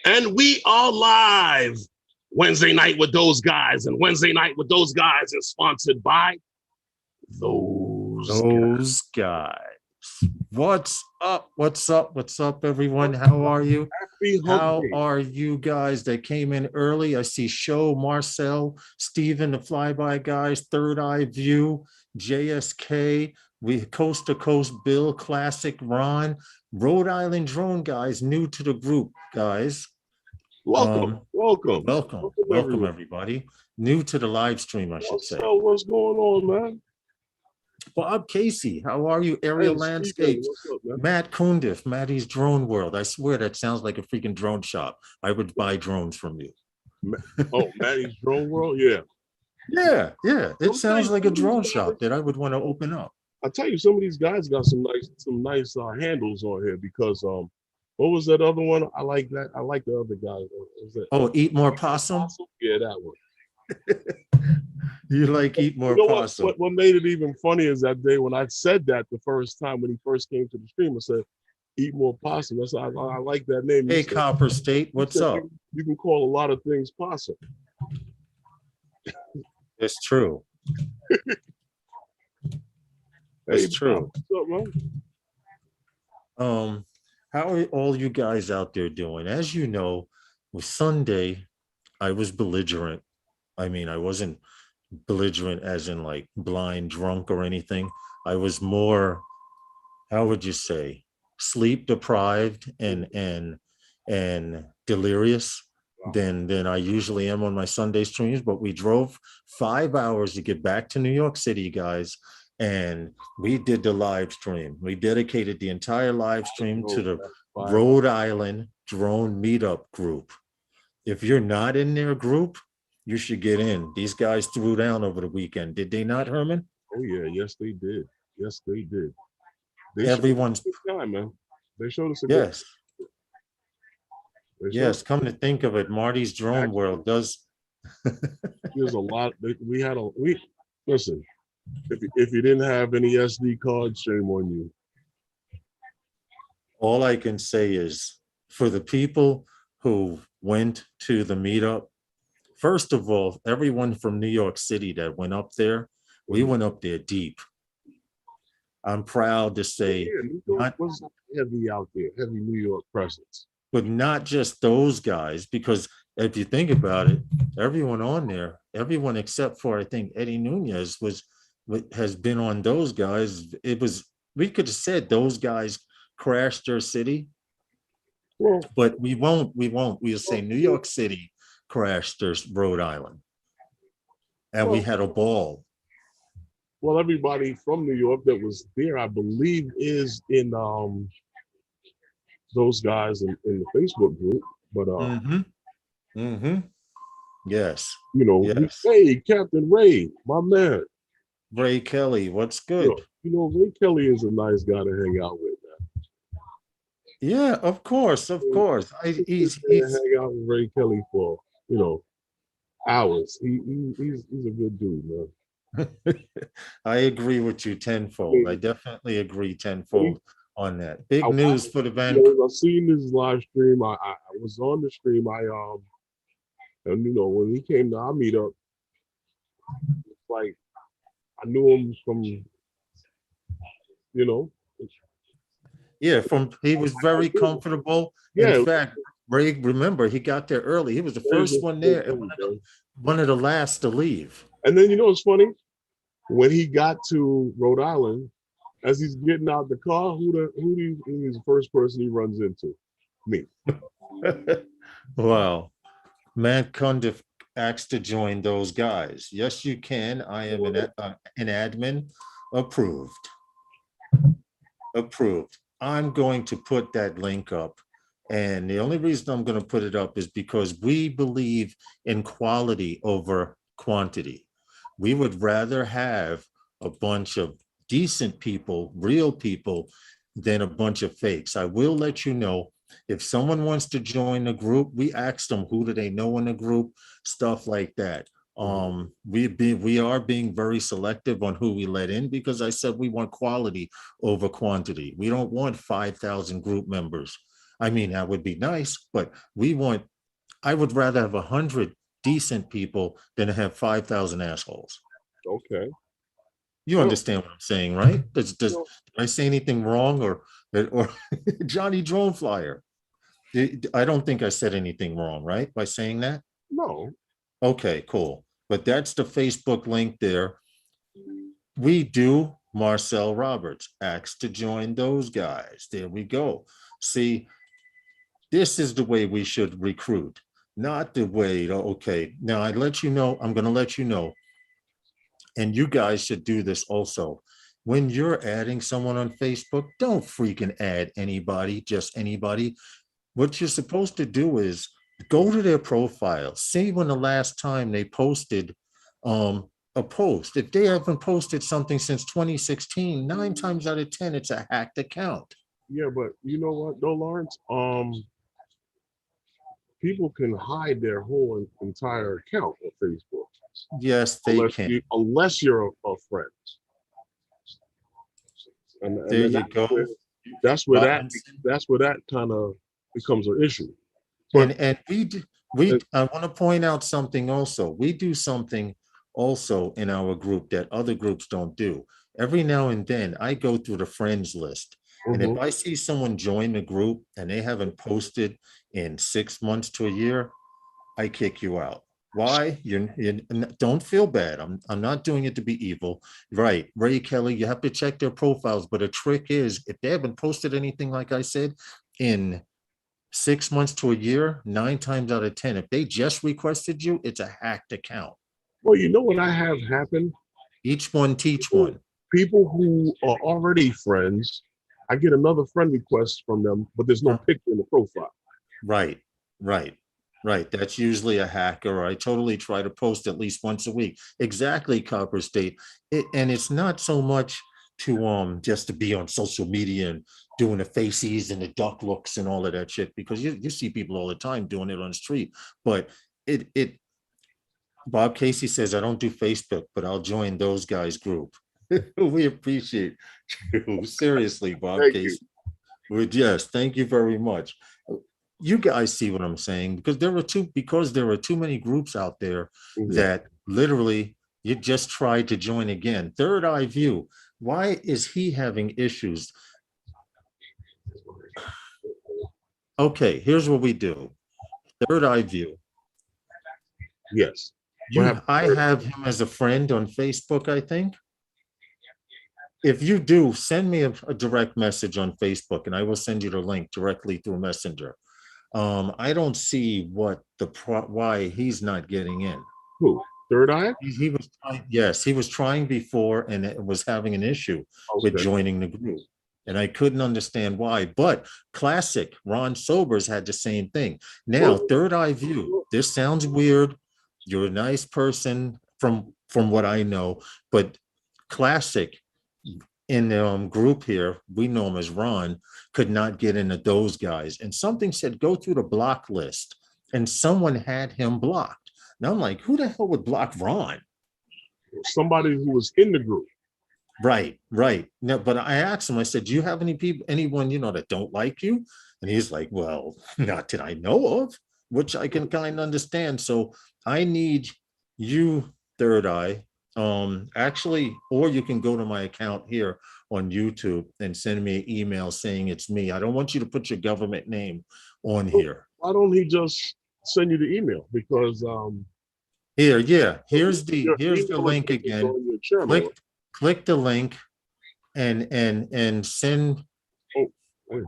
And we are live Wednesday night with those guys. And Wednesday night with those guys is sponsored by those guys. What's up? What's up? What's up, everyone? How are you? Happy Hump How Day. are you guys that came in early? I see Show, Marcel, Steven, the Flyby guys, Third Eye View, JSK, we Coast to Coast, Bill, Classic, Ron, Rhode Island Drone guys, new to the group, guys. Welcome. Welcome, everybody. New to the live stream, I should say. What's going on, man? Bob Casey, how are you? Aerial Hey, Landscapes. Steven, what's up, Matt Kundiff, Matty's Drone World. I swear that sounds like a freaking drone shop. I would buy drones from you. Oh, Matty's Drone World? Yeah. Yeah. It sounds like a drone shop that I would want to open up. I tell you, some of these guys got some nice handles on here because what was that other one? I like that. I like the other guy. Oh, Eat More Possum? Yeah, that one. You like Eat More Possum. What made it even funny is that day when I said that the first time when he first came to the stream, I said, Eat More Possum. That's I like that name. Hey, Copper State, what's up? You can call a lot of things possum. It's true. It's true. What's up, man? How are all you guys out there doing? As you know, with Sunday, I was belligerent. I mean, I wasn't belligerent as in like blind drunk or anything. I was more, how would you say, sleep deprived and delirious than I usually am on my Sunday streams. But we drove 5 hours to get back to New York City, guys, and we did the live stream. We dedicated the entire live stream to the Rhode Island Drone Meetup group. If you're not in their group, you should get in. These guys threw down over the weekend. Did they not, Herman? Oh, yeah. Yes, they did. Yes, they did. Everyone's time, man. They showed us a yes. Yes, come to think of it, Marty's Drone World does. There's a lot. We listen. If you didn't have any SD cards, shame on you. All I can say is for the people who went to the meetup, first of all, everyone from New York City that went up there, we went up there deep. I'm proud to say, New York was heavy out there, heavy New York presence. But not just those guys, because if you think about it, everyone on there, everyone except for I think Eddie Nunez has been on those guys. We could have said those guys crashed their city, but we won't. We'll say New York City crashed their Rhode Island, and we had a ball. Well, everybody from New York that was there, I believe, is in those guys in the Facebook group. But yes, you know, yes. Hey, Captain Ray, my man. Ray Kelly, what's good? You know, Ray Kelly is a nice guy to hang out with, man. Yeah, of course. He's hang out with Ray Kelly for hours. He's a good dude, man. I agree with you tenfold. I definitely agree tenfold on that. Big news for the band. I've seen this live stream. I was on the stream. And when he came to our meetup, it's like I knew him from, Yeah, he was very comfortable. Yeah. In fact, Ray, remember, he got there early. He was the first one there and one of the last to leave. And then it's funny, when he got to Rhode Island, as he's getting out the car, who do you think is the first person he runs into? Me. Wow. Matt Kundiff asked to join those guys. Yes, you can. I am an admin. Approved. I'm going to put that link up. And the only reason I'm going to put it up is because we believe in quality over quantity. We would rather have a bunch of decent people, real people, than a bunch of fakes. I will let you know, if someone wants to join the group, we ask them who do they know in the group, stuff like that. We are being very selective on who we let in, because I said we want quality over quantity. We don't want 5,000 group members. I mean, that would be nice, but I would rather have 100 decent people than to have 5,000 assholes. Okay. You Well, understand what I'm saying, right? Did well, I say anything wrong or Johnny Drone Flyer? I don't think I said anything wrong, right? By saying that? no. Okay, cool. But that's the Facebook link there. We do Marcel Roberts, asked to join those guys. There we go. See, this is the way we should recruit, not the way, okay, now I let you know, I'm going to let you know, and you guys should do this also. When you're adding someone on Facebook, don't freaking add anybody, just anybody. What you're supposed to do is go to their profile, see when the last time they posted a post. If they haven't posted something since 2016, 9 times out of 10, it's a hacked account. Yeah, but you know what, though, Lawrence? People can hide their whole entire account on Facebook Yes, they can. unless you're a friend. And There then you go. that's where that Robinson. that's where that kind of becomes an issue. But And uh, I want to point out something also. We do something also in our group that other groups don't do. Every now and then I go through the friends list. And if mhm. I see someone join the group and they haven't posted in 6 months to a year, I kick you out. Why? You don't feel bad. I'm not doing it to be evil. Right. Ray Kelly, you have to check their profiles. But the trick is if they haven't posted anything, like I said, in 6 months to a year, 9 times out of 10, if they just requested you, it's a hacked account. Well, you know what I have happen? Each one teach People, one. people who are already friends, I get another friend request from them, but there's no picture in the profile. Right, right, right. That's usually a hacker. I totally try to post at least once a week. Exactly, Copper State. And it's not so much to just to be on social media and doing the faces and the duck looks and all of that shit, because you see people all the time doing it on the street. But it Bob Casey says, I don't do Facebook, but I'll join those guys group. We appreciate you. Seriously, Bob Thank you. Casey. Yes, thank you very much. You guys see what I'm saying, because there are too many groups out there Mhm. that literally you just tried to join again. Third Eye View. Why is he having issues? Okay, here's what we do. Third Eye View. Yes. What happened? I have him as a friend on Facebook, I think. If you do, send me a direct message on Facebook and I will send you the link directly through Messenger. I don't see why he's not getting in. Who? Third Eye? He was trying, yes, he was trying before and it was having an issue with Okay. joining the group. And I couldn't understand why. But classic Ron Sobers had the same thing. Now, Well, Third Eye View. This sounds weird. You're a nice person from what I know, but classic in the group here, we know him as Ron, could not get into those guys. And something said, go through the block list. And someone had him blocked. Now I'm like, who the hell would block Ron? somebody who was in the group. Right, right. No, but I asked him, I said, do you have anyone, that don't like you? And he's like, well, not that I know of, which I can kind of understand. So I need you, Third Eye, actually, or you can go to my account here on YouTube and send me an email saying it's me. I don't want you to put your government name on here. Why don't he just send you the email? Because Here, yeah, here's your the email link address is again. on your channel. Click the link and send. Oh, oh,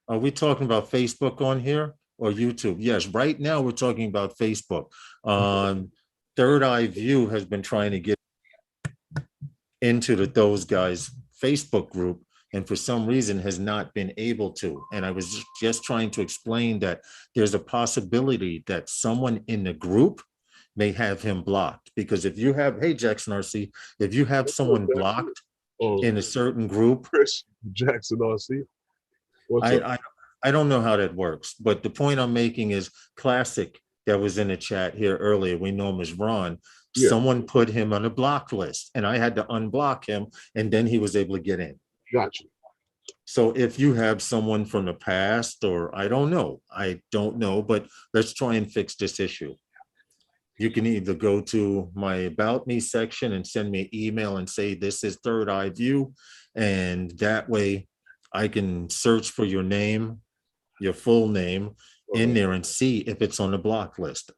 Are we talking about Facebook on here or YouTube? Yes, right now we're talking about Facebook. Third Eye View has been trying to get into those guys Facebook group and for some reason has not been able to. And I was just trying to explain that there's a possibility that someone in the group may have him blocked, because if you have, hey, Jackson RC, if you have someone blocked oh, in a certain group, Chris Jackson RC. What's up? I don't know how that works, but the point I'm making is classic that was in the chat here earlier. We know him as Ron. Yeah, Someone put him on a block list and I had to unblock him and then he was able to get in. got you. So if you have someone from the past, or I don't know, but let's try and fix this issue. You can either go to my About Me section and send me an email and say, this is Third Eye View. And that way I can search for your name, your full name in there and see if it's on the block list.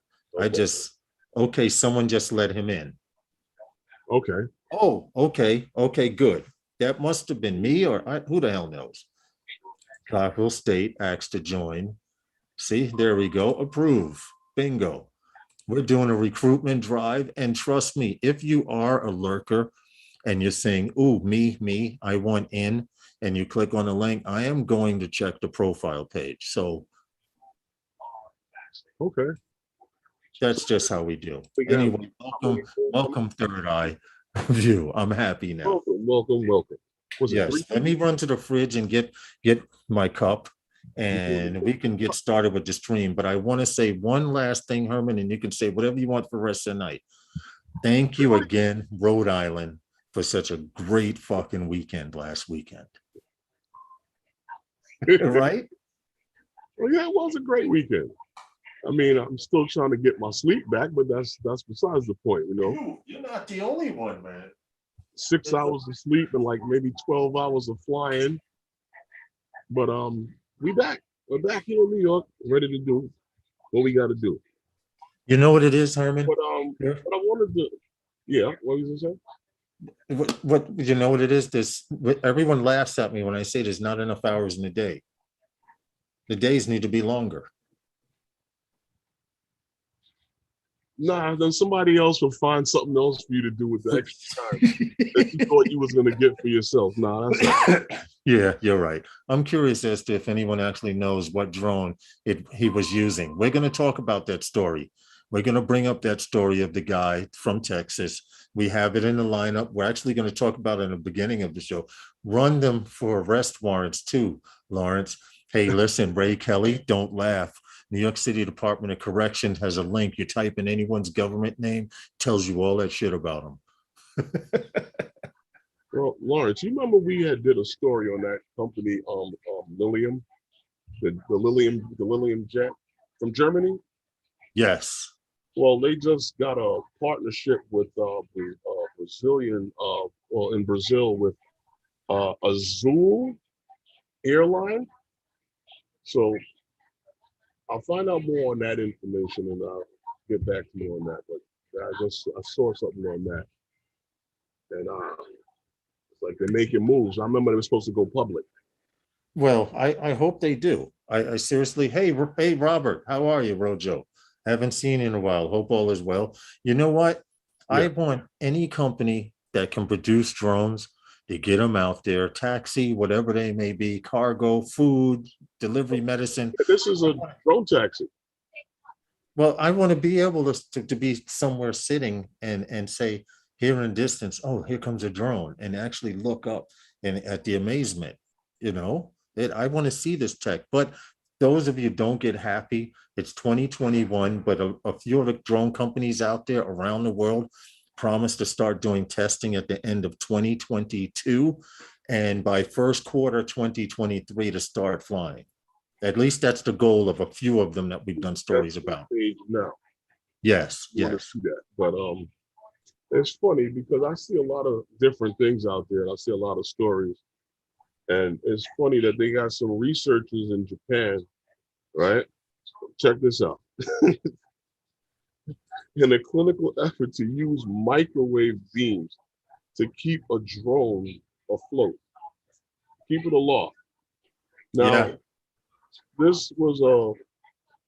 Okay, someone just let him in. Okay. Oh, okay, good. That must have been me, or who the hell knows? Clarkville State asked to join. See, there we go. Approve. Bingo. We're doing a recruitment drive. And trust me, if you are a lurker and you're saying, ooh, me, I want in, and you click on the link, I am going to check the profile page. So Okay. that's just how we do. We got- Anyway, welcome Third Eye View. I'm happy now. Welcome. Was it Yes, let me run to the fridge and get my cup, and we can get started with the stream. But I want to say one last thing, Herman, and you can say whatever you want for the rest of the night. Thank you again, Rhode Island, for such a great fucking weekend last weekend. Right? Well, yeah, it was a great weekend. I mean, I'm still trying to get my sleep back, but that's besides the point, you know. You're not the only one, man. 6 hours of sleep and like maybe 12 hours of flying. But we're back here in New York, ready to do what we got to do. You know what it is, Herman? But I wanted to, yeah, what was you saying? What you know what it is? Everyone laughs at me when I say there's not enough hours in the day. The days need to be longer. Nah, then somebody else will find something else for you to do with the extra time that you thought you was gonna get for yourself. Nah, that's Yeah, you're right. I'm curious as to if anyone actually knows what drone he was using. We're going to talk about that story. We're going to bring up that story of the guy from Texas. We have it in the lineup. We're actually going to talk about it in the beginning of the show. Run them for arrest warrants too, Lawrence. Hey, listen, Ray Kelly, don't laugh. New York City Department of Correction has a link. You type in anyone's government name, tells you all that shit about them. Well, Lawrence, you remember we did a story on that company, Lilium, the Lilium jet from Germany. Yes. Well, they just got a partnership with Brazilian, in Brazil with Azul airline. So I'll find out more on that information and I'll get back to you on that. But I saw something on that, and it's like they're making moves. I remember they were supposed to go public. Well, I hope they do. I seriously, hey, Robert, how are you, Rojo? Haven't seen you in a while. Hope all is well. You know what? Yeah. I want any company that can produce drones to get them out there, taxi, whatever they may be, cargo, food, delivery, medicine. This is a drone taxi. Well, I want to be able to be somewhere sitting and say, here in distance, oh, here comes a drone, and actually look up and at the amazement, you know, I want to see this tech. But those of you don't get happy, it's 2021, but a few of the drone companies out there around the world promise to start doing testing at the end of 2022, and by first quarter 2023 to start flying. At least that's the goal of a few of them that we've done stories about. Now. Yes, yes. Want to see that. But it's funny because I see a lot of different things out there. And I see a lot of stories. And it's funny that they got some researchers in Japan, right? Check this out. In a clinical effort to use microwave beams to keep a drone afloat, keep it aloft. Now, this was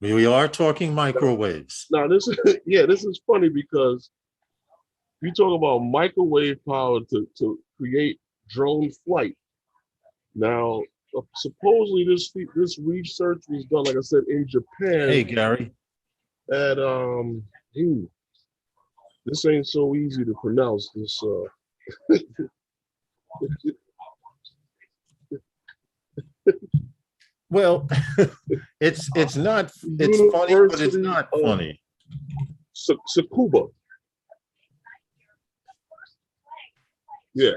we are talking microwaves. Now this is funny because you talk about microwave power to create drone flight. Now, supposedly this research was done, like I said, in Japan. Hey, Gary. At this ain't so easy to pronounce. This well, it's not. It's funny, but it's not funny. Tsukuba. Yeah.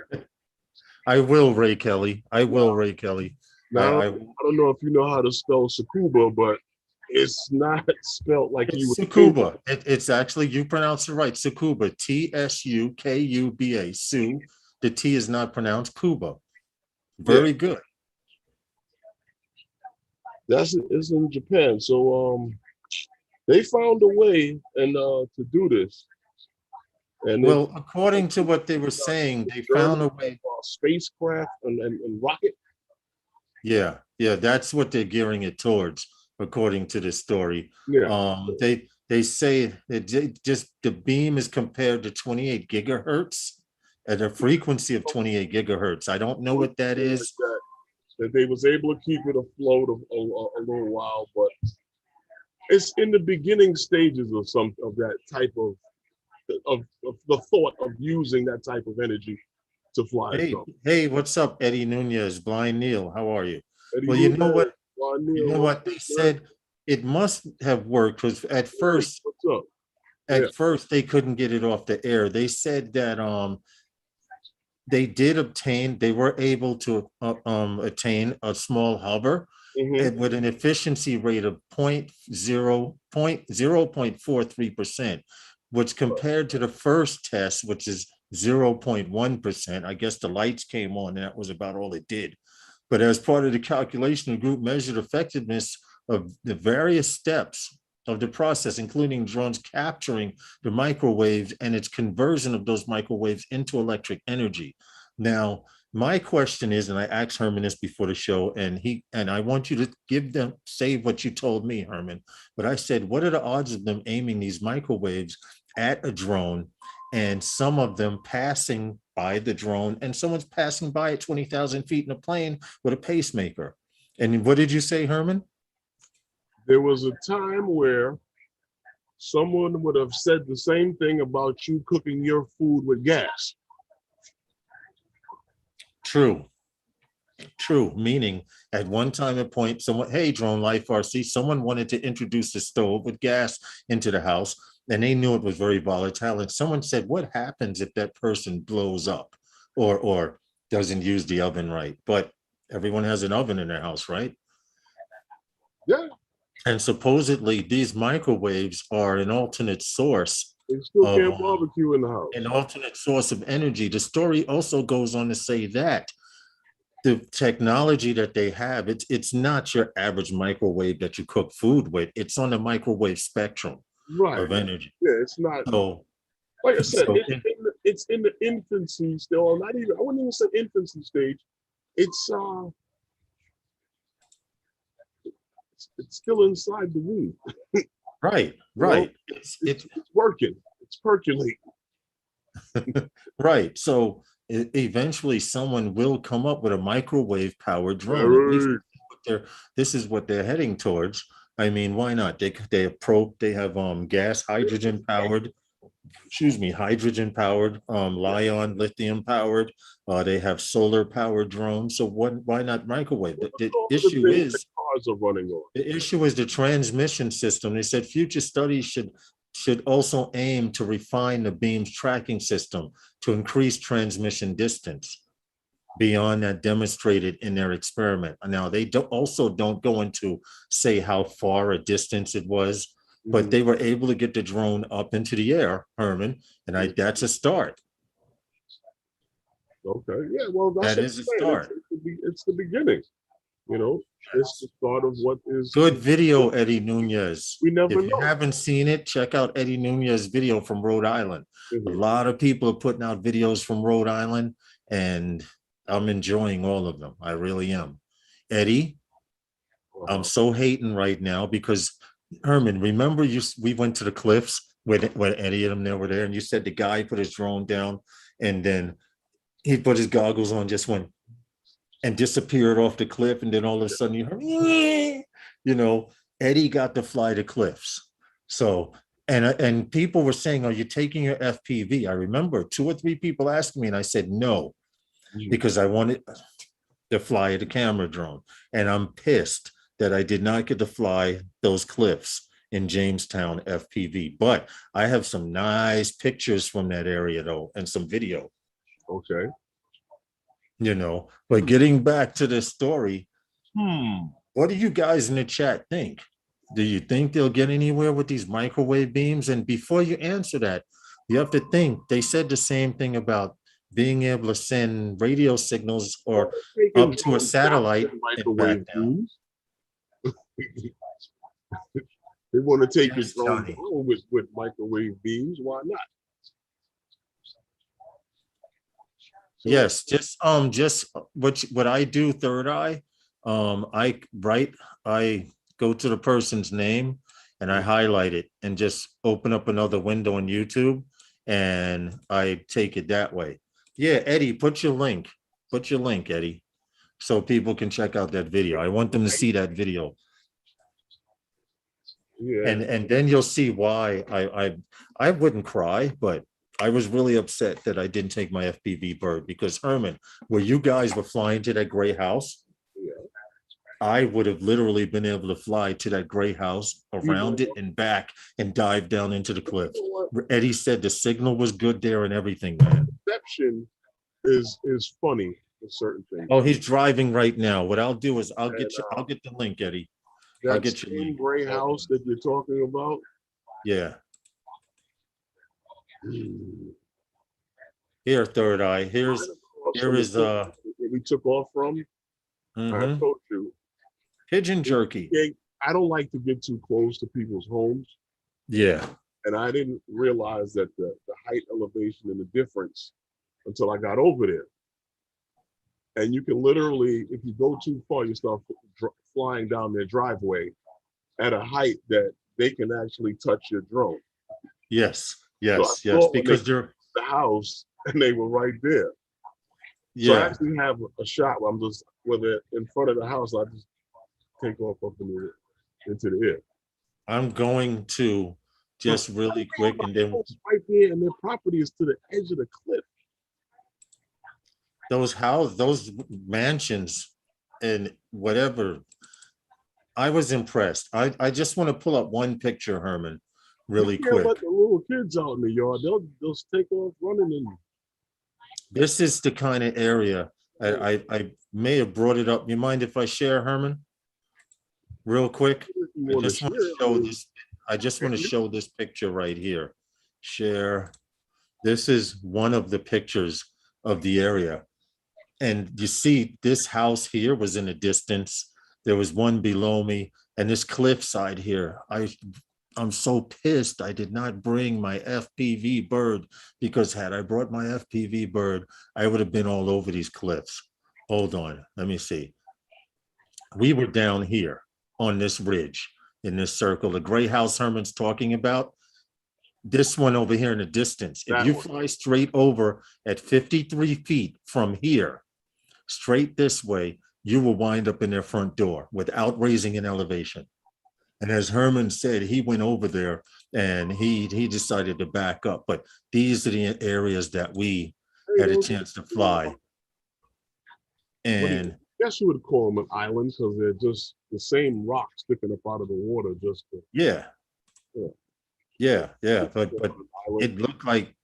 I will, Ray Kelly. I will, Ray Kelly. Now, I I don't know if you know how to spell Sakuba, but it's not spelled like you It's would think. Tsukuba. It's actually, you pronounce it right. Tsukuba. Tsukuba. Sue. The T is not pronounced Kuba. Yeah, Very good. that's it's in Japan. So they found a way and to do this, and it Well, according to what they were saying, they journey found a way. of spacecraft and rocket. Yeah, yeah, that's what they're gearing it towards, according to this story. Yeah, They say that just the beam is compared to 28 gigahertz at a frequency of 28 gigahertz. I don't know what that like is. that they was able to keep it afloat a little while, but it's in the beginning stages of some of that type of the thought of using that type of energy to fly Hey, something. hey, what's up, Eddie Nunez, Blind Neil? How are you? Eddie Well, you know Nunez, what? Juan You Neal, know what they said? It must have worked because what's up? Yeah. at first they couldn't get it off the air. They said that they were able to attain a small hover Mm-hmm. and with an efficiency rate of 0.43%, which compared to the first test, which is 0.1%. I guess the lights came on and that was about all it did. But as part of the calculation, the group measured effectiveness of the various steps of the process, including drones capturing the microwaves and its conversion of those microwaves into electric energy. Now, my question is, and I asked Herman this before the show, and I want you to say what you told me, Herman. But I said, what are the odds of them aiming these microwaves at a drone and some of them passing by the drone and someone's passing by at 20,000 feet in a plane with a pacemaker? And what did you say, Herman? There was a time where someone would have said the same thing about you cooking your food with gas. True. True, meaning at one time and point, someone, hey, Drone Life RC, someone wanted to introduce the stove with gas into the house, and they knew it was very volatile. And someone said, what happens if that person blows up or doesn't use the oven right? But everyone has an oven in their house, right? Yeah, And supposedly these microwaves are an alternate source they still of can't barbecue in the house. an alternate source of energy. The story also goes on to say that the technology that they have, it's not your average microwave that you cook food with. It's on the microwave spectrum Right. of energy. Yeah, it's not. So, Like I said, so it's in the infancy still, or not even. I wouldn't even say infancy stage. It's it's still inside the womb. right, You know, right. it's working. It's percolating. Right. So eventually someone will come up with a microwave powered drone. At least Very, this is what they're heading towards. I mean, why not? They have gas, hydrogen powered, excuse me, hydrogen powered, Lion, lithium powered. They have solar powered drones. So why not microwave? The all the issue things that is cars are running on. the issue is the transmission system. They said future studies should also aim to refine the beam's tracking system to increase transmission distance beyond that demonstrated in their experiment. Now, they also don't go into say how far a distance it was, but Mhm. they were able to get the drone up into the air, Herman, and that's a start. Okay, yeah, well, that's That what is a I'm saying. start. It's the beginning. You know, it's the Yes. start of what is. Good video, Eddie Nunez. We never If you know. haven't seen it, check out Eddie Nunez's video from Rhode Island. A Mhm. lot of people are putting out videos from Rhode Island, and I'm enjoying all of them. I really am. Eddie, I'm Uh-huh. so hating right now because Herman, remember we went to the cliffs when Eddie and them there were there, and you said the guy put his drone down and then he put his goggles on, just went and disappeared off the cliff, and then all of a sudden you heard, you know, Eddie got to fly the cliffs. So and people were saying, "Are you taking your FPV?" I remember 2 or 3 people asked me, and I said no Mhm. because I wanted to fly the camera drone, and I'm pissed that I did not get to fly those cliffs in Jamestown FPV. But I have some nice pictures from that area though, and some video. Okay. But getting back to this story, Hmm. what do you guys in the chat think? Do you think they'll get anywhere with these microwave beams? And before you answer that, you have to think they said the same thing about being able to send radio signals Well, or they're taking up to a drones now satellite with and back microwave down. beams. They want to take your Yes, drone Johnny. down with microwave beams. Why not? So Yes, just what I do, third eye. I go to the person's name and I highlight it and just open up another window on YouTube and I take it that way. Yeah, Eddie, put your link. Put your link, Eddie, so people can check out that video. I want them to see that video. yeah, And then you'll see why I wouldn't cry, but I was really upset that I didn't take my FPV bird because Herman, where you guys were flying to that gray house, yeah. I would have literally been able to fly to that gray house, You know around it what? and back and dive down into the You cliff. know what? Eddie said the signal was good there and everything, man. Perception is funny with certain things. Oh, he's driving right now. What I'll do is And I'll get the link, Eddie. I'll that get your same link. gray Hold house on. that you're talking about. Yeah. Hmm. Here, third eye. Right across Here from the is cliff that we took off from. I mhm. told you, Pigeon jerky. I don't like to get too close to people's homes, Yeah. and I didn't realize that the height elevation and the difference until I got over there. And you can literally, if you go too far, you start flying down their driveway at a height that they can actually touch your drone. Yes. So I Yes. Yes. saw when they Because came they're to the house and they were right there. So I yeah. actually have a shot where I'm just, whether in front of the house, I just take off up into the air. I'm going to But just really quick and then right there, and their property is to the edge of the cliff. those mansions and whatever. I was impressed. I just want to pull up one picture, Herman, You really can't quick. let the little kids out in the yard. They'll take off running and This is the kind of area I may have brought it up. You mind if I share, Herman? Real quick. if you I want to just want to share. I show mean, this. I just want to show this picture right here. Share. This is one of the pictures of the area. And you see, this house here was in the distance. There was one below me, and this cliffside here. I'm so pissed I did not bring my FPV bird because had I brought my FPV bird, I would have been all over these cliffs. Hold on, let me see. We were down here on this ridge in this circle. The gray house Herman's talking about, this one over here in the distance. If that you one. fly straight over at 53 feet from here, straight this way, you will wind up in their front door without raising an elevation. And as Herman said, he went over there and he decided to back up. But these are the areas that we Hey, had a those, chance to fly. what do you, And I guess you would call them an island because they're just the same rock sticking up out of the water. Just to, yeah, yeah. yeah. But it looked like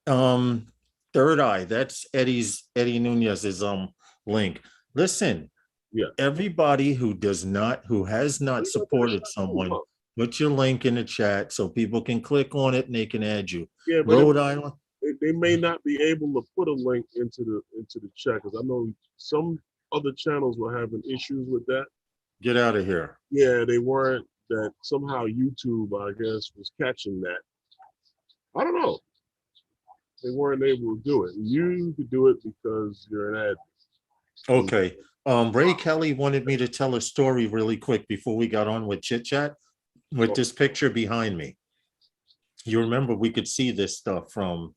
um third eye. That's Eddie Nunez's link. Listen, Yeah. everybody who has not supported someone, put your link in the chat so people can click on it and they can add you. Yeah, but Rhode Island. they may not be able to put a link into the chat because I know some other channels were having issues with that. Get out of here. Yeah, they weren't. That somehow YouTube, I guess, was catching that. I don't know. They weren't able to do it. You could do it because you're an ad. Okay. Ray Kelly wanted me to tell a story really quick before we got on with chit chat with this picture behind me. You remember we could see this stuff from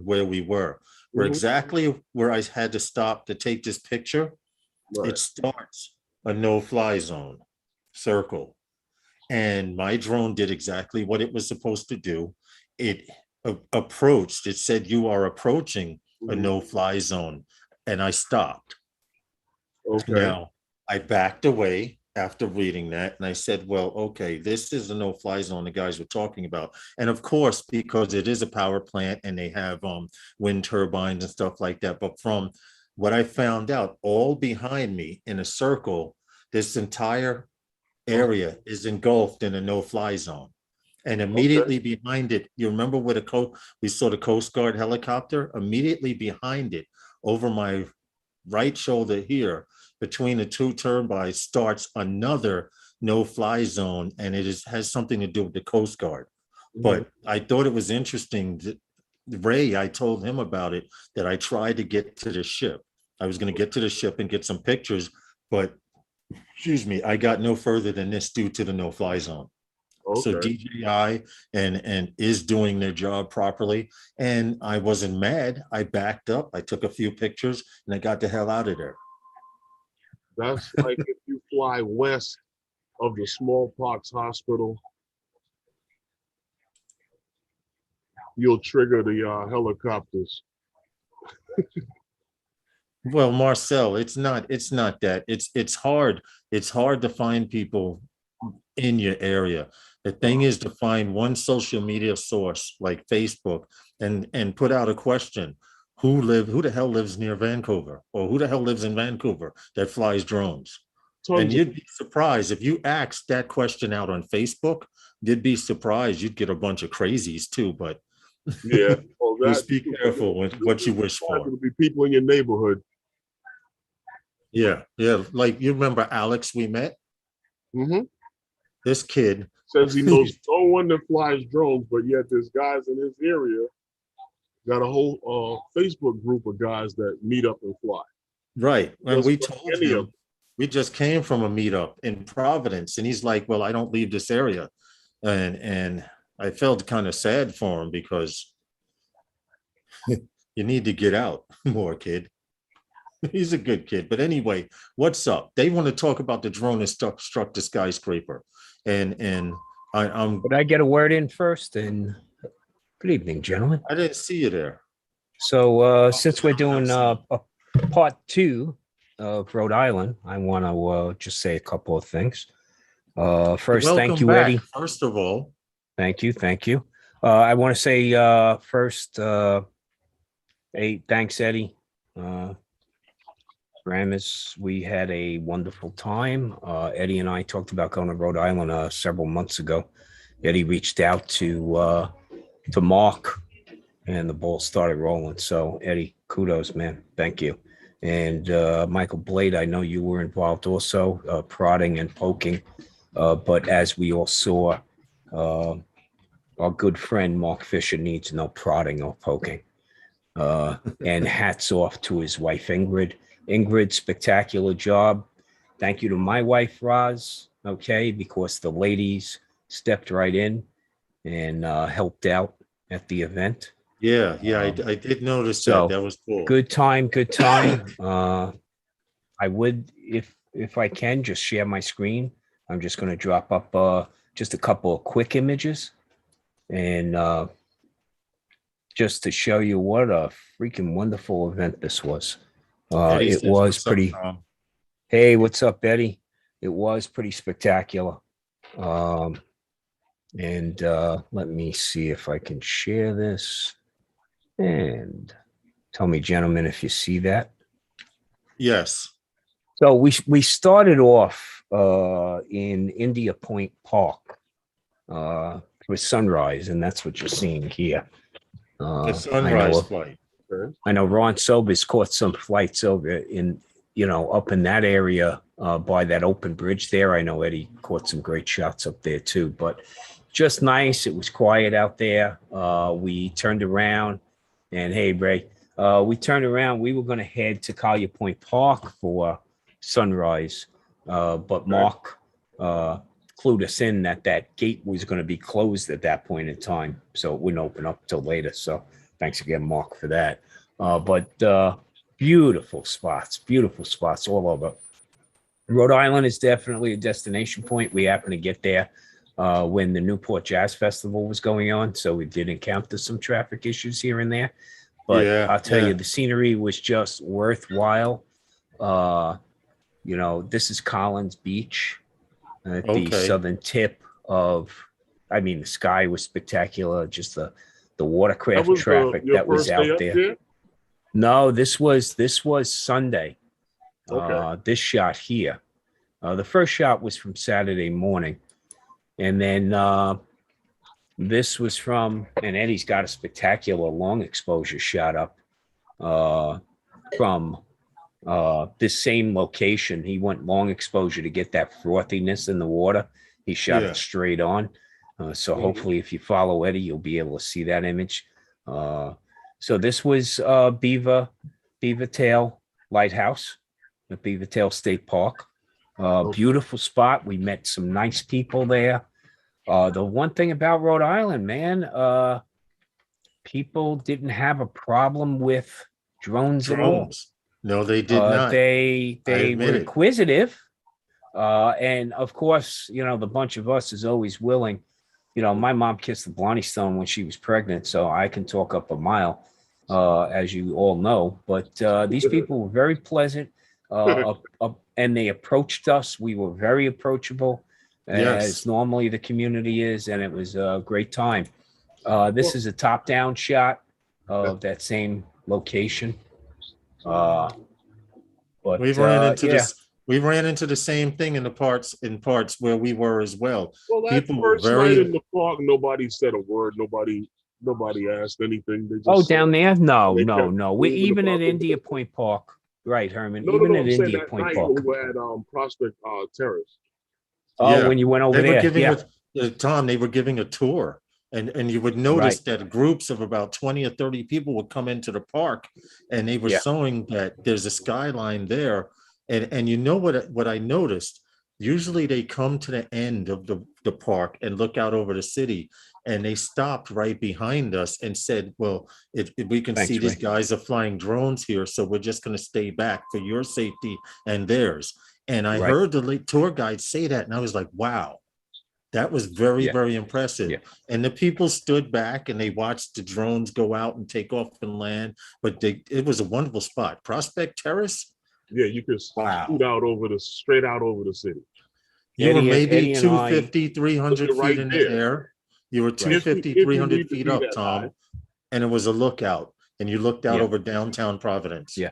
where we were. We're exactly where I had to stop to take this picture. Right. It starts a no-fly zone circle. And my drone did exactly what it was supposed to do. It approached, it said, you are approaching a no-fly zone. And I stopped. Okay. Now, I backed away after reading that, and I said, well, okay, this is the no-fly zone the guys were talking about. And of course, because it is a power plant and they have wind turbines and stuff like that. But from what I found out, all behind me in a circle, this entire area is engulfed in a no-fly zone. And Okay. immediately behind it, you remember where we saw the Coast Guard helicopter? Immediately behind it, over my right shoulder here, between the two turbines, starts another no-fly zone, and has something to do with the Coast Guard. Mhm. But I thought it was interesting that Ray, I told him about it, that I tried to get to the ship. I was going to get to the ship and get some pictures, but excuse me, I got no further than this due to the no-fly zone. So Okay. DJI and is doing their job properly. And I wasn't mad. I backed up. I took a few pictures and I got the hell out of there. That's like if you fly west of the smallpox hospital, you'll trigger the helicopters. Well, Marcel, it's not that. It's hard to find people in your area. The thing is to find one social media source like Facebook and put out a question. Who the hell lives near Vancouver? Or who the hell lives in Vancouver that flies drones? And Tons of you'd be surprised if you asked that question out on Facebook, you'd be surprised you'd get a bunch of crazies too. But yeah. Well, that just be careful with what you wish for. to be people in your neighborhood. Yeah, yeah. Like you remember Alex we met? Hmm. This kid. Says he knows no one that flies drones, but yet there's guys in his area got a whole Facebook group of guys that meet up and fly. Right. And Just we like told any of him we just came from a meetup in Providence. And he's like, well, I don't leave this area. And I felt kind of sad for him because you need to get out more, kid. He's a good kid. But anyway, what's up? They want to talk about the drone that struck the skyscraper. And But I get a word in first, and good evening, gentlemen. I didn't see you there. So since we're doing a part 2 of Rhode Island, I want to just say a couple of things. First, Welcome thank you, back, Eddie. first of all. Thank you. I want to say first, hey, thanks, Eddie. Ramis, we had a wonderful time. Eddie and I talked about going to Rhode Island several months ago. Eddie reached out to Mark, and the ball started rolling. So, Eddie, kudos, man. Thank you. And Michael Blade, I know you were involved also, prodding and poking. But as we all saw, our good friend Mark Fisher needs no prodding or poking. And hats off to his wife, Ingrid. Ingrid, spectacular job. Thank you to my wife, Roz, okay, because the ladies stepped right in and helped out at the event. Yeah, I did notice so that. That was cool. Good time. I would, if I can, just share my screen. I'm just going to drop up just a couple of quick images and just to show you what a freaking wonderful event this was. It was pretty. Hey, what's up, Eddie? It was pretty spectacular. And let me see if I can share this. And tell me, gentlemen, if you see that. Yes. So we started off in India Point Park with sunrise, and that's what you're seeing here. The sunrise flight. I know Ron Sobers caught some flights over in, up in that area by that open bridge there. I know Eddie caught some great shots up there too, but just nice. It was quiet out there. We turned around and hey, Ray, we turned around. We were going to head to Collier Point Park for sunrise, but Mark clued us in that gate was going to be closed at that point in time, so it wouldn't open up till later. So thanks again, Mark, for that. But beautiful spots all over. Rhode Island is definitely a destination point. We happened to get there when the Newport Jazz Festival was going on, so we did encounter some traffic issues here and there. But I'll tell you, the scenery was just worthwhile. This is Collins Beach. at the Okay. southern tip of, I mean, the sky was spectacular. Just the That watercraft was traffic your that was first day out up there. there? No, this was Sunday. Okay. This shot here. The first shot was from Saturday morning, and then this was from, and Eddie's got a spectacular long exposure shot up from this same location. He went long exposure to get that frothiness in the water. He shot Yeah. it straight on. So Mhm. hopefully, if you follow Eddie, you'll be able to see that image. So this was Beaver Tail Lighthouse at Beaver Tail State Park. Okay. Beautiful spot. We met some nice people there. The one thing about Rhode Island, man, people didn't have a problem with drones at all. Drones. No, they did not. They I admit were it. inquisitive, and of course, you know, the bunch of us is always willing. You know, my mom kissed the Blarney Stone when she was pregnant, so I can talk up a mile, as you all know. But these people were very pleasant, and they approached us. We were very approachable, as Yes. normally the community is, and it was a great time. This Well, is a top-down shot of that same location. But We ran into yeah, this. We ran into the same thing in parts where we were as well. well, that People were first night very. in the park, nobody said a word. Nobody asked anything. They oh, just down there? No, they no, kept no. We moving even at about. India Point Park, right, Herman? No, no, Even no. at I'm saying India that Point night when we Park. were at Prospect Terrace. Oh, Yeah, when you went over they were there, giving yeah, Tom. They were giving a tour, and you would notice right, that groups of about 20 or 30 people would come into the park, and they were yeah, showing that there's a skyline there, and you know what I noticed. Usually they come to the end of the park and look out over the city, and they stopped right behind us and said, "Well, if we can see thanks, these Ray. guys are flying drones here, so we're just going to stay back for your safety and theirs." And I Right, heard the tour guide say that, and I was like, wow, that was very, yeah, very impressive. yeah. And the people stood back and they watched the drones go out and take off and land. But it was a wonderful spot. Prospect Terrace, Yeah, you could wow. shoot out over the straight out over the city. You were maybe Eddie and two I, fifty, three Because hundred you're feet right in the there. air. You were right, 250, If three you hundred need to feet be up, that high. Tom. And it was a lookout. And you looked out yeah, over downtown Providence. yeah.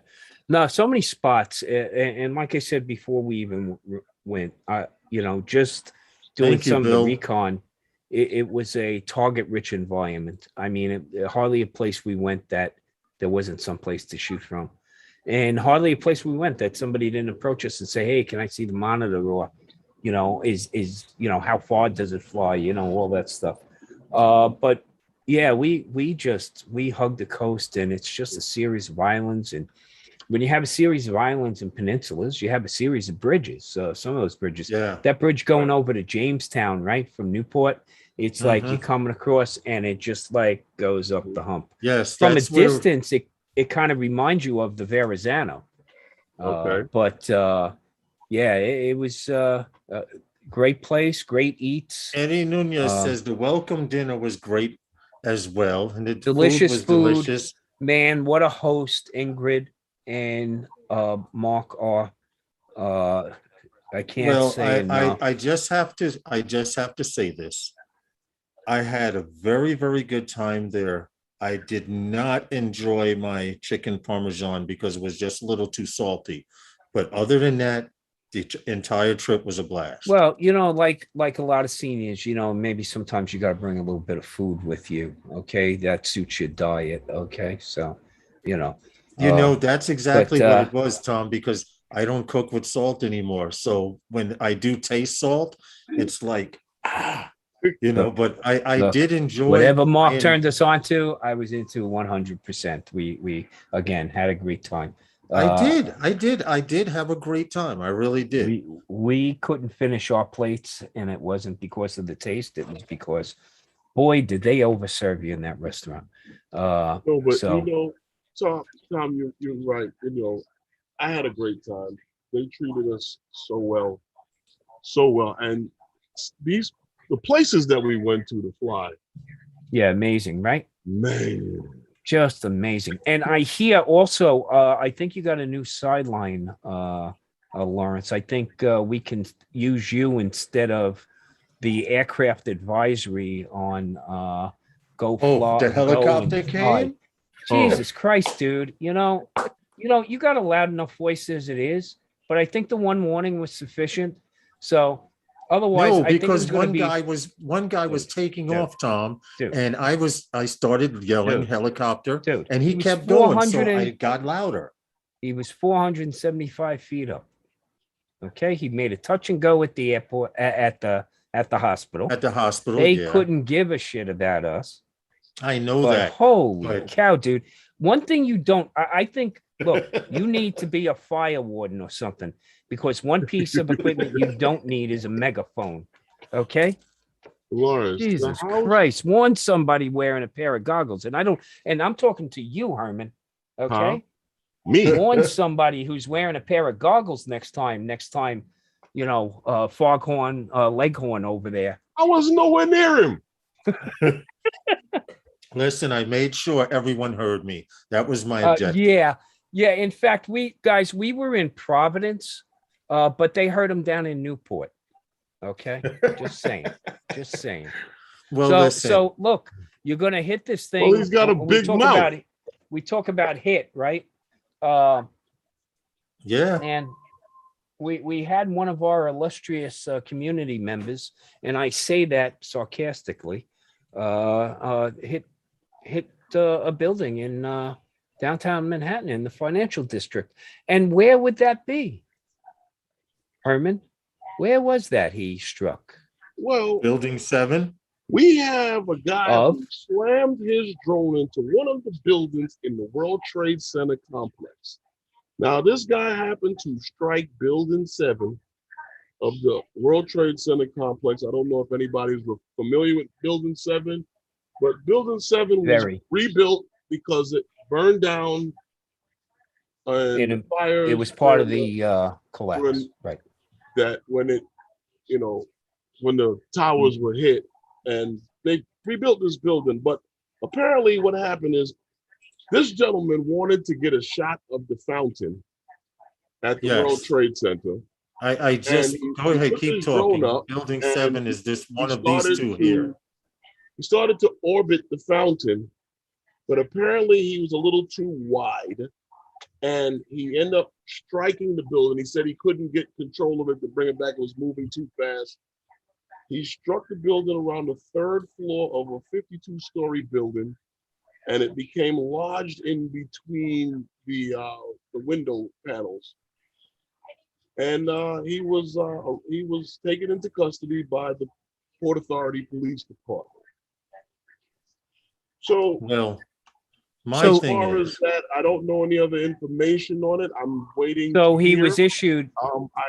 No, so many spots, and like I said before, we even went. You know, just doing Thank you, some of the Bill. recon. It was a target-rich environment. I mean, hardly a place we went that there wasn't some place to shoot from, and hardly a place we went that somebody didn't approach us and say, "Hey, can I see the monitor?" Or, you know, is you know, how far does it fly? You know, all that stuff. But yeah, we hug the coast, and it's just a series of islands. And when you have a series of islands and peninsulas, you have a series of bridges. Some of those bridges, Yeah. that bridge going over to Jamestown, right from Newport, it's like you're Mhm. coming across, and it just like goes up the hump. Yes, From a that's where. distance, it kind of reminds you of the Verrazano. Okay. But yeah, it was a great place, great eats, Eddie Nunez uh, says the welcome dinner was great as well, and the food delicious was food. delicious. Man, what a host Ingrid and Mark are. Uh, I can't Well, say enough. I just have to say this. I had a very, very good time there. I did not enjoy my chicken parmesan because it was just a little too salty. But other than that, the entire trip was a blast. Well, you know, like a lot of seniors, you know, maybe sometimes you got to bring a little bit of food with you. Okay, that suits your diet. Okay, so you know, You uh, know, that's exactly but what it was, Tom, because I don't cook with salt anymore. So when I do taste salt, it's like, look, but I look, did enjoy, whatever Mark turned us on to, I was into 100%. We again had a great time. Uh, I did have a great time. I really did. we couldn't finish our plates, and it wasn't because of the taste. It was because, boy, did they overserve you in that restaurant. No, but So Tom, you're right. I had a great time. They treated us so well, and these the places that we went to fly, yeah, amazing, right? man. Just amazing. And I hear also, I think you got a new sideline Lawrence. I think we can use you instead of the aircraft advisory on Go Oh, Fly. the helicopter came? Jesus Christ, dude. You got a loud enough voice as it is, but I think the one warning was sufficient. So otherwise, No, I think it was because going to be one guy was dude, taking dude, off, Tom, dude, and I started yelling dude, helicopter, dude. and he was kept going, so 400 I got louder. he was 475 feet up. Okay, he made a touch and go at the airport at the hospital. At the hospital, They yeah. couldn't give a shit about us. I know But that. holy but- cow, dude. One thing you don't, I think, look, you need to be a fire warden or something, because one piece of equipment you don't need is a megaphone. Okay. Lawrence, the Jesus house, Christ. Warn somebody wearing a pair of goggles. And I'm talking to you, Herman. Okay. me. Warn somebody who's wearing a pair of goggles next time, foghorn, leghorn over there. I was nowhere near him. Listen, I made sure everyone heard me. That was my objective. Yeah. In fact, we were in Providence, but they heard him down in Newport. Okay, just saying. Well, so, listen. so look, you're gonna hit this thing. Well, he's got a big mouth. We talk about hit, right? Yeah. And we had one of our illustrious community members, and I say that sarcastically, hit a building in downtown Manhattan in the financial district. And where would that be, Herman? Where was that he struck? Well, Building 7. we have a guy Of? who slammed his drone into one of the buildings in the World Trade Center complex. Now, this guy happened to strike Building 7 of the World Trade Center complex. I don't know if anybody's familiar with Building 7, but Building 7 was Very. rebuilt because it burned down. And fire. It was part of the collapse, right? That when when the towers were hit, and they rebuilt this building. But apparently what happened is this gentleman wanted to get a shot of the fountain at the World Trade Center. I just go ahead, keep talking. Building 7 is this one of these two here. He started to orbit the fountain, but apparently he was a little too wide, and he ended up striking the building. He said he couldn't get control of it to bring it back. It was moving too fast. He struck the building around the 3rd floor of a 52-story building, and it became lodged in between the window panels. And he was taken into custody by the Port Authority Police Department. So, well, as far as that, I don't know any other information on it. I'm waiting. So he was issued. I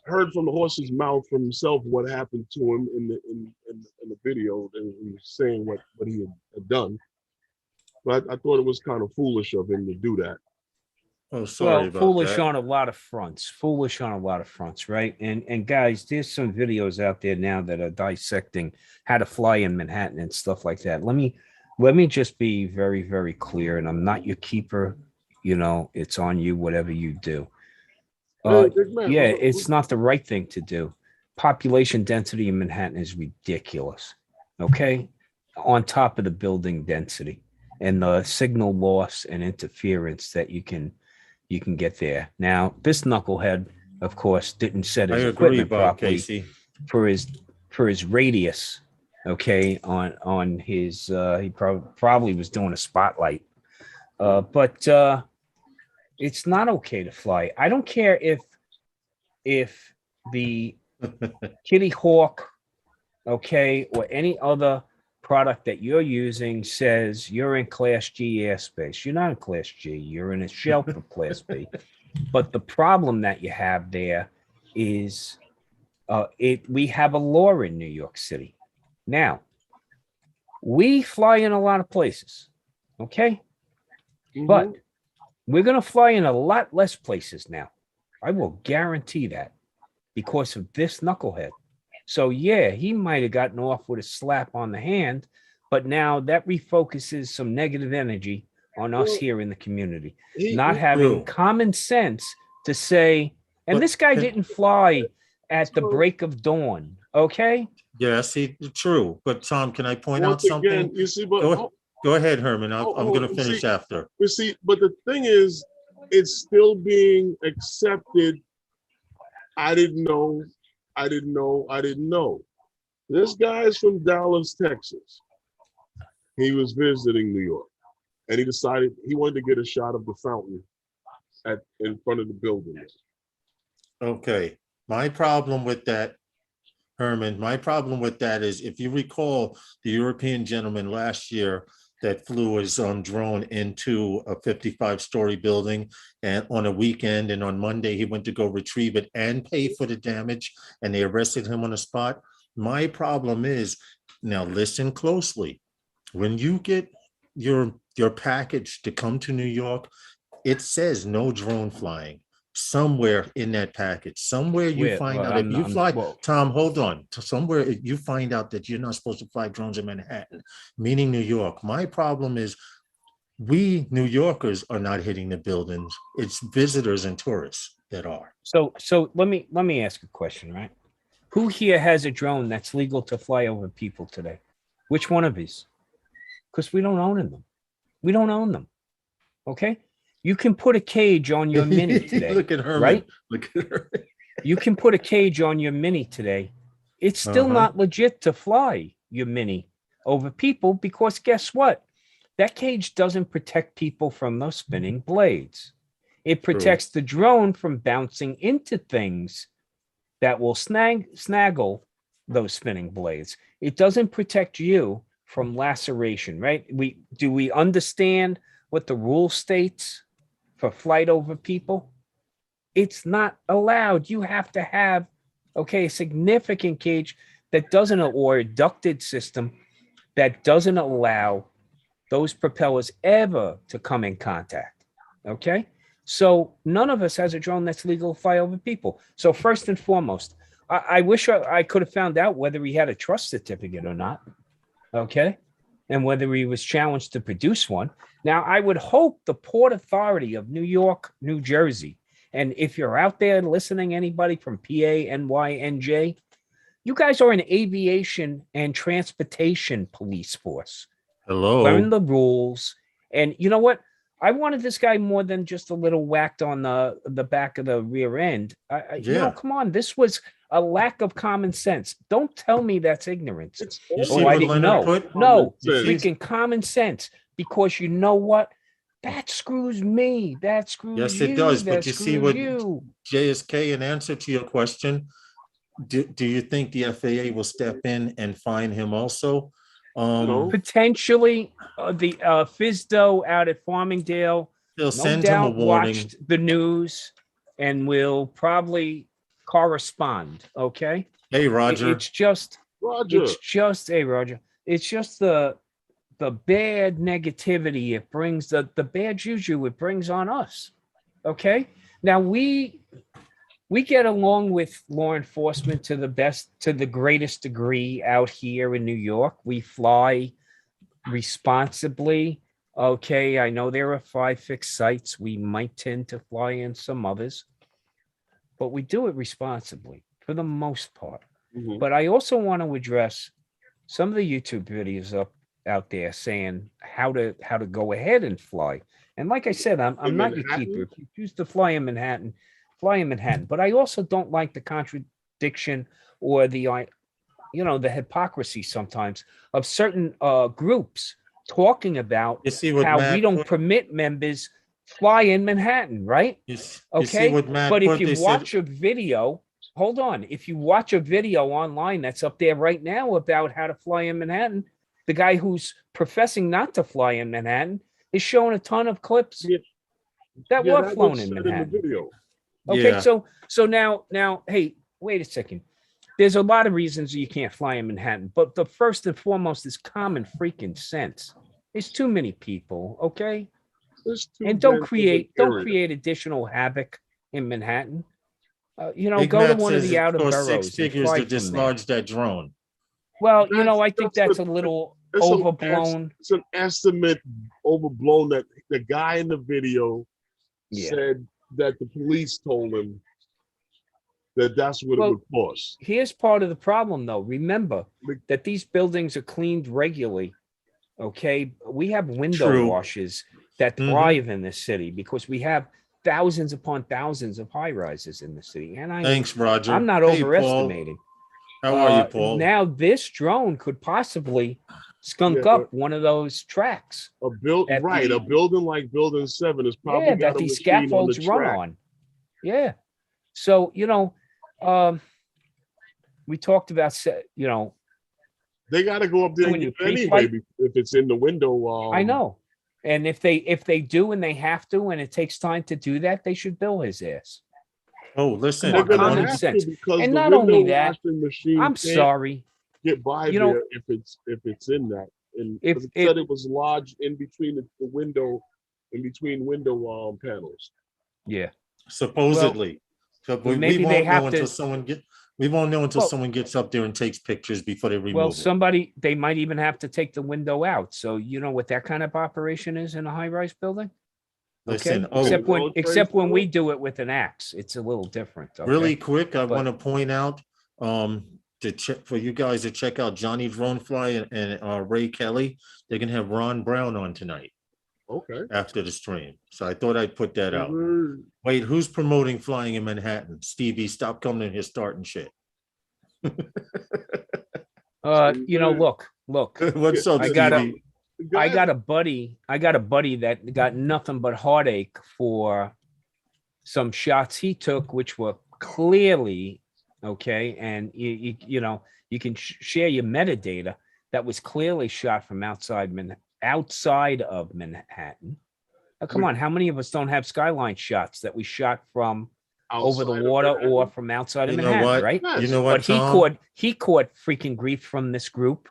heard from the horse's mouth from himself what happened to him in the video, and he was saying what he had done. But I thought it was kind of foolish of him to do that. Oh, sorry about foolish that. on a lot of fronts, right? And guys, there's some videos out there now that are dissecting how to fly in Manhattan and stuff like that. Let me just be very, very clear, and I'm not your keeper. It's on you, whatever you do. It's not the right thing to do. Population density in Manhattan is ridiculous. Okay, on top of the building density and the signal loss and interference that you can get there. Now, this knucklehead, of course, didn't set his equipment properly Casey. for his radius. Okay, on his he probably was doing a spotlight, but it's not okay to fly. I don't care if the Kitty Hawk, okay, or any other product that you're using says you're in Class G airspace. You're not in Class G. You're in a shelf of Class B. But the problem that you have there is we have a law in New York City. Now, we fly in a lot of places, okay? Mm-hmm. But we're going to fly in a lot less places now. I will guarantee that because of this knucklehead. So, yeah, he might have gotten off with a slap on the hand, but now that refocuses some negative energy on us here in the community. Not having common sense to say, And But this guy can- didn't fly at the So, break of dawn. Okay. yeah, see, true. But Tom, can I point out once again, something? you see, but Go, go ahead, Herman. I'm going to you finish see, after. but the thing is, it's still being accepted. I didn't know. I didn't know. I didn't know. This guy's from Dallas, Texas. He was visiting New York, and he decided he wanted to get a shot of the fountain in front of the building. Okay. My problem with that, Herman, my problem with that is if you recall the European gentleman last year that flew his drone into a 55-story building and on a weekend, and on Monday he went to go retrieve it and pay for the damage, and they arrested him on the spot. My problem is, now listen closely. When you get your package to come to New York, it says no drone flying somewhere in that package. Somewhere you find out if you fly, Tom, hold on. Somewhere you find out that you're not supposed to fly drones in Manhattan, meaning New York. My problem is we New Yorkers are not hitting the buildings. It's visitors and tourists that are. So let me ask a question, right? Who here has a drone that's legal to fly over people today? Which one of these? Because we don't own them. We don't own them. Okay. You can put a cage on your Mini today. Look at Herman. Right? Look at her. You can put a cage on your Mini today. It's still not legit to fly your Mini over people because guess what? That cage doesn't protect people from those spinning blades. It protects the drone from bouncing into things that will snaggle those spinning blades. It doesn't protect you from laceration, right? Do we understand what the rule states for flight over people? It's not allowed. You have to have, a significant cage that doesn't, or a ducted system that doesn't allow those propellers ever to come in contact. Okay. So none of us has a drone that's legal to fly over people. So first and foremost, I wish I could have found out whether he had a trust certificate or not. Okay. And whether he was challenged to produce one. Now, I would hope the Port Authority of New York, New Jersey, and if you're out there listening, anybody from PA, NY, NJ, you guys are an aviation and transportation police force. Hello. Learn the rules. And you know what? I wanted this guy more than just a little whacked on the back of the rear end. Come on. This was a lack of common sense. Don't tell me that's ignorance. You see what Leonard put? No, You see? freaking common sense. Because you know what? That screws me. That screws you. Yes, it does. That But you see what you. JSK, in answer to your question, do you think the FAA will step in and fine him also? No. Potentially, the FISDO out at Farmingdale, They'll send him a warning. Watched the news and will probably correspond. Okay. Hey, Roger. It's just Roger. Hey, Roger. It's just the bad negativity it brings, the bad juju it brings on us. Okay. Now we get along with law enforcement to the greatest degree out here in New York. We fly responsibly. Okay. I know there are 5 fixed sites. We might tend to fly in some others, but we do it responsibly for the most part. Mhm. But I also want to address some of the YouTube videos out there saying how to go ahead and fly. And like I said, I'm not your keeper. If you choose to fly in Manhattan, fly in Manhattan. But I also don't like the contradiction or the hypocrisy sometimes of certain groups talking about how we don't permit members fly in Manhattan, right? But if you watch a video, hold on. If you watch a video online that's up there right now about how to fly in Manhattan, the guy who's professing not to fly in Manhattan is showing a ton of clips that were flown in Manhattan. In the video. Okay, so now, hey, wait a second. There's a lot of reasons you can't fly in Manhattan, but the first and foremost is common freaking sense. There's too many people, okay? And don't create additional havoc in Manhattan. Go to one of the outer boroughs. 6 figures to dislodge that drone. Well, I think that's a little overblown. It's an estimate overblown that the guy in the video said that the police told him that's what it Well, would cost. Here's part of the problem, though. Remember that these buildings are cleaned regularly. Okay, we have window True. washes that Mhm. thrive in this city because we have thousands upon thousands of high rises in the city. And Thanks, Roger. I'm not Hey, Paul. overestimating. How are you, Paul? Now this drone could possibly skunk Yeah, up one of those tracks. A At a building like Building 7 is probably Yeah, got that a these machine on the scaffolds run track. on. Yeah. So, we talked about, They got to go up there When and you get it anyway pre-flight- if it's in the window. I know. And if they do and they have to, and it takes time to do that, they should bill his ass. Oh, listen. Come They're on, gonna common have sense. to because And the not window only that, washing machine I'm can't sorry. get by You know, there if it's in that. And if 'cause it it- said it was lodged in between the window, in between window panels. Yeah. Supposedly. But we maybe they won't have know to- until Well- someone gets up there and takes pictures before they remove Well, it. they might even have to take the window out. So you know what that kind of operation is in a high-rise building? Listen, Okay. Except when World Trade except when we Center? do it with an axe, it's a little different. Okay? really quick, I But- want to point out to check for you guys to check out Johnny Dronefly and Ray Kelly. They're gonna have Ron Brown on tonight Okay. after the stream. So I thought I'd put that out. Mhm. Wait, who's promoting flying in Manhattan? Stevie, stop coming in here starting shit. Look. What's up, I Stevie? gotta- The I guy- got a buddy that got nothing but heartache for some shots he took, which were clearly okay. And you can share your metadata that was clearly shot from outside of Manhattan. Now, come on, how many of us don't have skyline shots that we shot from over the outside of water Manhattan. or from outside of You know Manhattan, what? right? Yes. You know what, But Tom? he caught freaking grief from this group.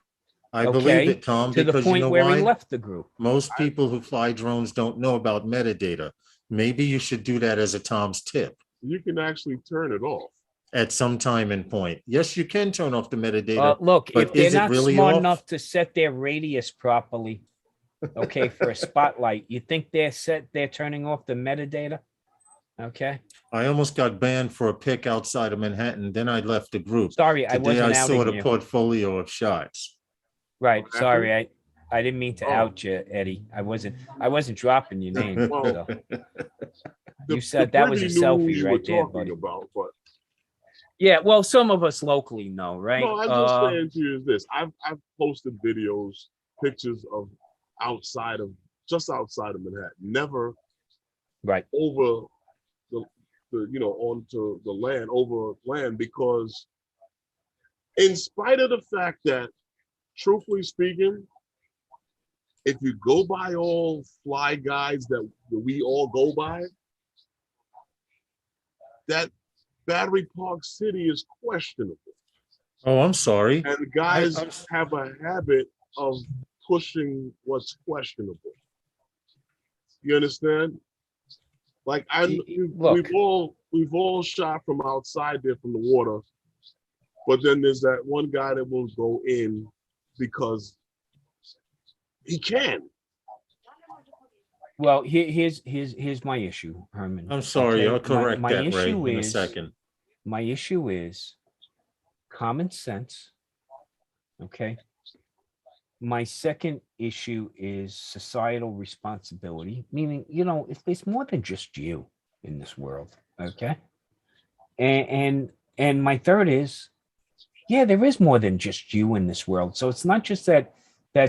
I okay, believe it, Tom, to the because you point know where why? he left the group. Most people who fly drones don't know about metadata. Maybe you should do that as a Tom's tip You can actually turn it off. at some time and point. Yes, you can turn off the metadata. Look, but if they're is it not really smart off? enough to set their radius properly, okay, for a spotlight, you think they're turning off the metadata? Okay. I almost got banned for a pic outside of Manhattan. Then I left the group. Sorry, I Today wasn't I saw outing the you. portfolio of shots. Right. What Sorry, happened? I didn't mean to Oh. out you, Eddie. I wasn't dropping your name. Well, so. The- You said the that was a pretty selfie news right we're there, talking buddy. about, but Yeah, well, some of us locally know, right? no, I'm just saying to you is this: I've posted videos, pictures of just outside of Manhattan, never Right. over the onto the land, over land, because in spite of the fact that, truthfully speaking, if you go by all fly guides that we all go by, that Battery Park City is questionable. Oh, I'm sorry. And guys I'm- have a habit of pushing what's questionable. You understand? Like Look. we've all shot from outside there from the water, but then there's that one guy that will go in because he can. Well, here's my issue, Herman. I'm sorry. okay? I'll correct My that, Ray, issue in a is- second. My issue is common sense. Okay. My second issue is societal responsibility, meaning, if there's more than just you in this world, okay? And my third is, yeah, there is more than just you in this world. So it's not just that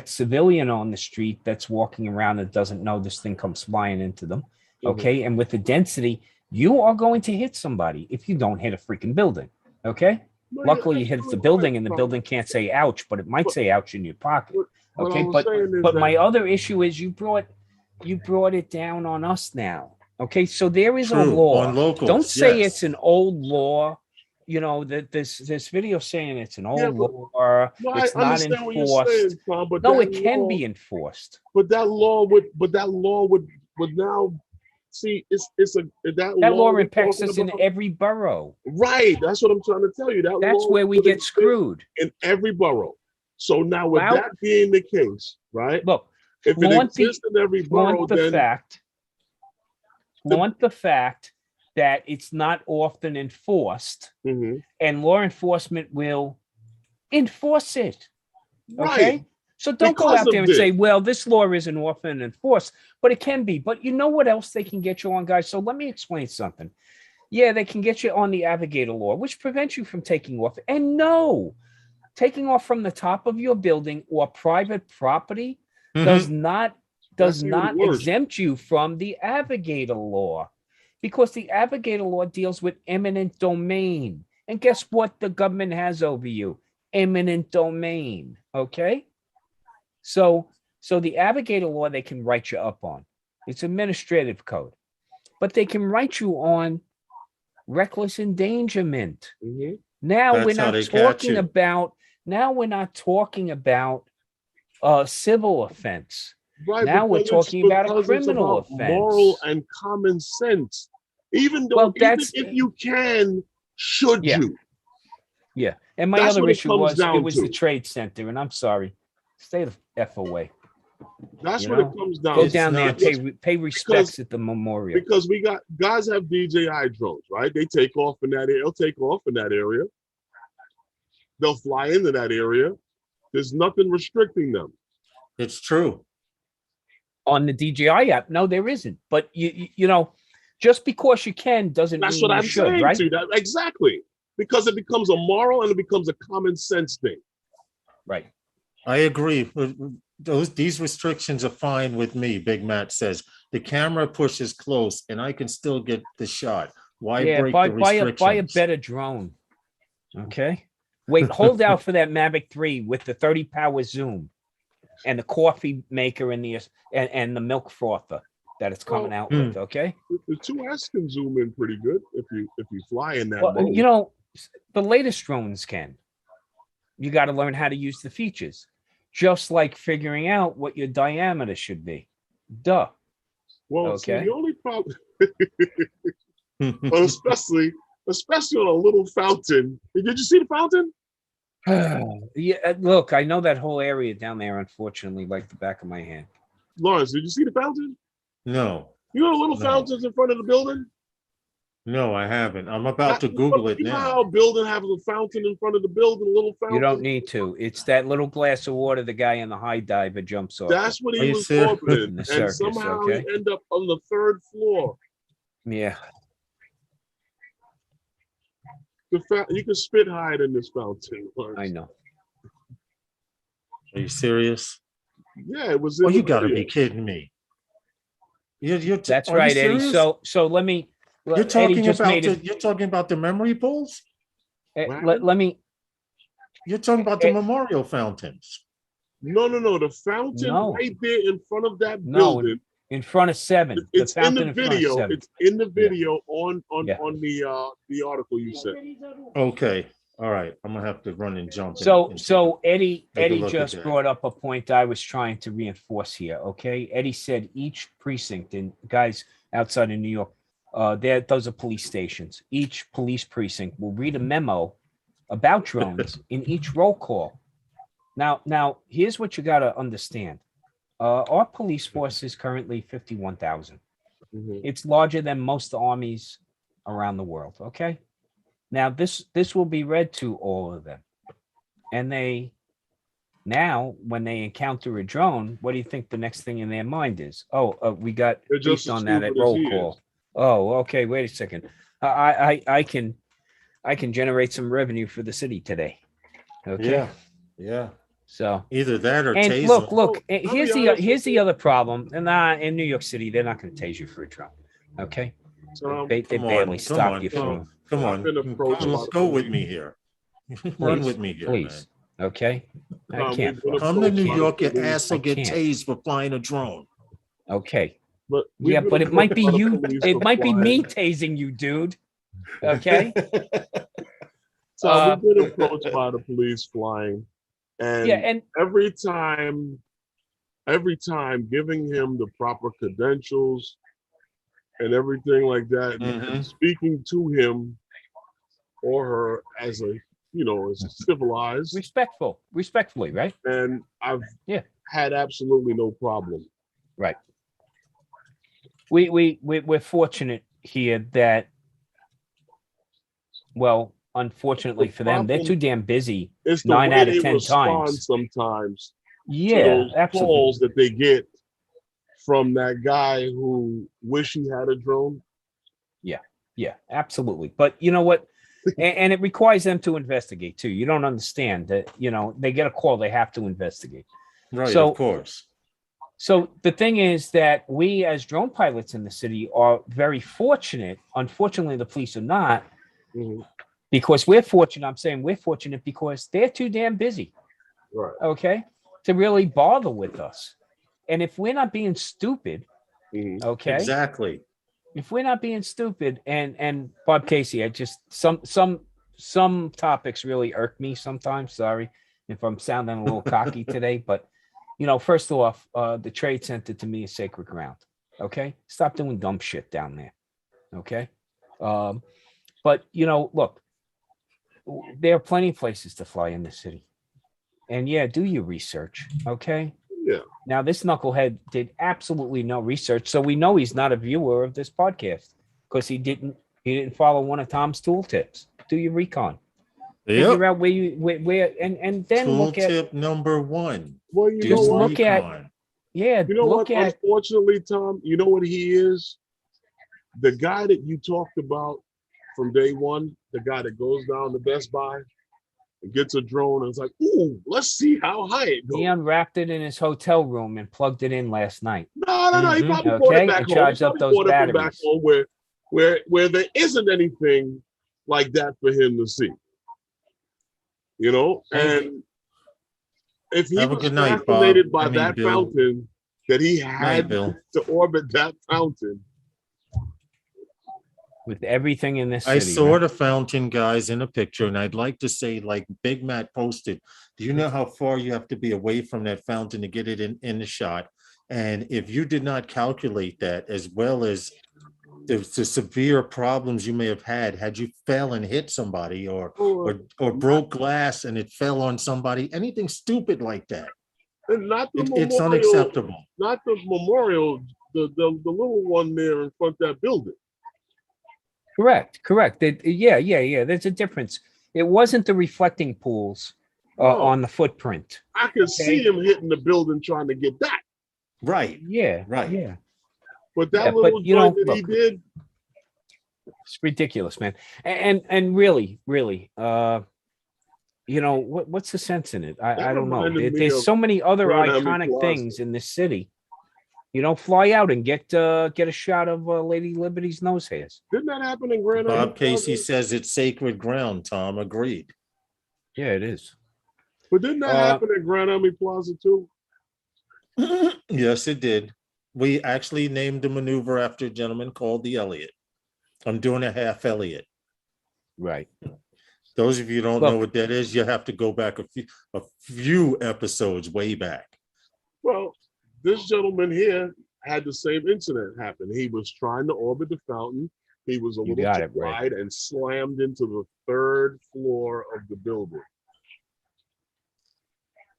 civilian on the street that's walking around that doesn't know this thing comes flying into them. Okay. And with the density, you are going to hit somebody if you don't hit a freaking building. Okay. No, Luckily, you you're hit the absolutely building right, and the Tom. building can't say ouch, but it might say ouch in your pocket. What Okay. I was saying is But that- my other issue is you brought it down on us now. Okay. So there is a True, law. on locals, Don't say yes. it's an old law. That this video saying it's an old Yeah, but- law. No, It's I not understand what you're enforced. saying, Tom, but No, that it can law- be enforced. But that law would now see it's a That law law we're impacts talking us in about- every borough. Right. That's what I'm trying to tell you. That's law where we would get exist screwed. in every borough. So now, with Well- that being the case, right? Look, If it flaunt exists in every borough, flaunt the then fact that it's not often enforced, hmm and law enforcement will enforce it. Okay. Right. So don't go Because out there of and say, this. well, this law isn't often enforced, but it can be. But you know what else they can get you on, guys? So let me explain something. Yeah, they can get you on the Avigator law, which prevents you from taking off. And no, taking off from the top of your building or private property does Mhm. not That's even worse. exempt you from the Avigator law, because the Avigator law deals with eminent domain. And guess what the government has over you? Eminent domain. Okay. So the Avigator law they can write you up on. It's administrative code, but they can write you on reckless endangerment. hmm Now we're That's how not they catch talking you. about a civil offense. Right. Now we're talking about a criminal about moral offense. and common sense. Even though, Well, even that's if you can, should yeah, you? yeah. And my That's other what it issue comes was it down was the to. trade center, and I'm sorry, stay the f away. That's You what it know, comes down go to. It's down there, not- pay respects at the memorial. Because we got guys have DJI drones, right? They take off in that area. They'll take off in that area. They'll fly into that area. There's nothing restricting them. It's true. On the DJI app, no, there isn't. But you know, just because you can doesn't That's mean what you I'm should, saying right? to you. That, exactly. Because it becomes a moral and it becomes a common sense thing. Right. I agree. These restrictions are fine with me. Big Matt says the camera pushes close and I can still get the shot. Why Yeah, break buy the buy a restrictions? better drone. Okay. Wait, hold out for that Mavic 3 with the 30 power zoom and the coffee maker and the milk frother that it's coming out with. Okay. The 2S can zoom in pretty good if you fly in that Well, mode. you know, the latest drones can. You got to learn how to use the features, just like figuring out what your diameter should be. Duh. Well, see, Okay. the only problem, well, especially on a little fountain. Did you see the fountain? Yeah, look, I know that whole area down there, unfortunately, like the back of my hand. Lawrence, did you see the fountain? No, You know the little No. fountains in front of the building? no, I haven't. I'm about to Google it You know now. how a building has a fountain in front of the building, a little fountain? You don't need to. It's that little glass of water the guy in the high diver jumps off. That's what Are he you was serious? orbiting. In the And circus, somehow okay? he ended up on the 3rd floor. Yeah. You can spit hide in this fountain. Lawrence. I know. Are you serious? Yeah, it was in Oh, the you got to video. be kidding me. That's are you right, Eddie. serious? So let me. You're Eddie talking just about made it. you're talking about the memory pools? Let me. You're talking about the memorial fountains. No. The fountain No. right there in front of that No, building. in front of 7. It's the in fountain the front of video. 7. It's in the video on Yeah. the article you sent. Okay. All right. I'm gonna have to run and jump. So Eddie take a look at just that. brought up a point I was trying to reinforce here. Okay, Eddie said each precinct, and guys outside of New York, those are police stations. Each police precinct will read a memo about drones in each roll call. Now here's what you got to understand. Our police force is currently 51,000. Mhm. It's larger than most armies around the world. Okay. Now this will be read to all of them, and now when they encounter a drone, what do you think the next thing in their mind is? Oh, we got They're just based as on that at stupid as roll he call. is. Oh, okay. Wait a second. I can generate some revenue for the city today. Okay. Yeah. So Either that or and tase look, them. look. I'll Here's be the honest here's with the you. other problem. And in New York City, they're not going to tase you for a drone. Okay. They Come barely on, stop you Tom. from. Come I've on. been approached Come, by the go with police. me here. Run Please, with me here, please. Okay. I Tom, can't. we've been Folks. man. Come to I New can't. York, your police. ass will I get can't. tased for flying a drone. Okay. But we've Yeah, been but it might be approached by the you. police It for might be me flying. tasing you, dude. Okay. Tom, we've been approached by the police flying, and Yeah, and every time giving him the proper credentials and everything like that, and Mhm. speaking to him or her as a as civilized, respectfully, right? and I've Yeah. had absolutely no problem. Right. We're fortunate here that Well, unfortunately The for them, they're problem too damn busy. is the 9 way out of they 10 respond times. sometimes to Yeah, those absolutely. calls that they get from that guy who wish he had a drone. Yeah, absolutely. But you know what? And it requires them to investigate too. You don't understand that, they get a call, they have to investigate. Right, So- of course. So the thing is that we as drone pilots in the city are very fortunate. Unfortunately, the police are not, Mhm. because we're fortunate. I'm saying we're fortunate because they're too damn busy, Right. okay, to really bother with us. And if we're not being stupid, Mhm. okay, Exactly. if we're not being stupid, and Bob Casey, I just some topics really irk me sometimes. Sorry if I'm sounding a little cocky today, but first off, the trade center to me is sacred ground. Okay, stop doing dumb shit down there. Okay, but look, there are plenty of places to fly in the city, and yeah, do your research. Okay. Yeah. Now, this knucklehead did absolutely no research, so we know he's not a viewer of this podcast because he didn't follow one of Tom's tooltips. Do your recon, figure Yep. out where and then look at, Tooltip number 1. Well, you know just what? look at, Recon. yeah, You know look what? at, Unfortunately, Tom, you know what he is? The guy that you talked about from day one, the guy that goes down to Best Buy and gets a drone and is like, ooh, let's see how high it he goes. unwrapped it in his hotel room and plugged it in last night. No. He Mhm. probably bought Okay, it back and home. He charged up probably those bought it from back batteries. home where there isn't anything like that for him to see. Hey. And if he Have a was good night, Bob. fascinated by I mean, that Bill. fountain, that he Night, had Bill. to orbit that fountain. With everything in this I city, saw right? the fountain, guys, in a picture, and I'd like to say, like Big Matt posted, do you know how far you have to be away from that fountain to get it in the shot? And if you did not calculate that, as well as the severe problems you may have had you fell and hit somebody or broke glass and it fell on somebody, anything stupid like that, And not the it's memorial, unacceptable. not the memorial, the little one there in front of that building. Correct. Yeah. There's a difference. It wasn't the reflecting pools No. on the footprint. I could see him hitting the building trying to get that. Right. Yeah. Right. Yeah. But that Yeah, little but, joint that he look. did, It's ridiculous, man. And really, what's the sense in it? I don't know. reminded me There's of so many other Grand Army iconic Plaza. things in this city. Fly out and get a shot of Lady Liberty's nose hairs. didn't that happen in Grand Army Bob Casey Plaza? says it's sacred ground, Tom. Agreed. Yeah, it is. But didn't that happen at Grand Army Plaza too? Yes, it did. We actually named the maneuver after a gentleman called the Elliot. I'm doing a half Elliot. Right. Those of you who don't Look. know what that is, you have to go back a few episodes way back. Well, this gentleman here had the same incident happen. He was trying to orbit the fountain. He was a You little got too it, Ray. wide and slammed into the third floor of the building.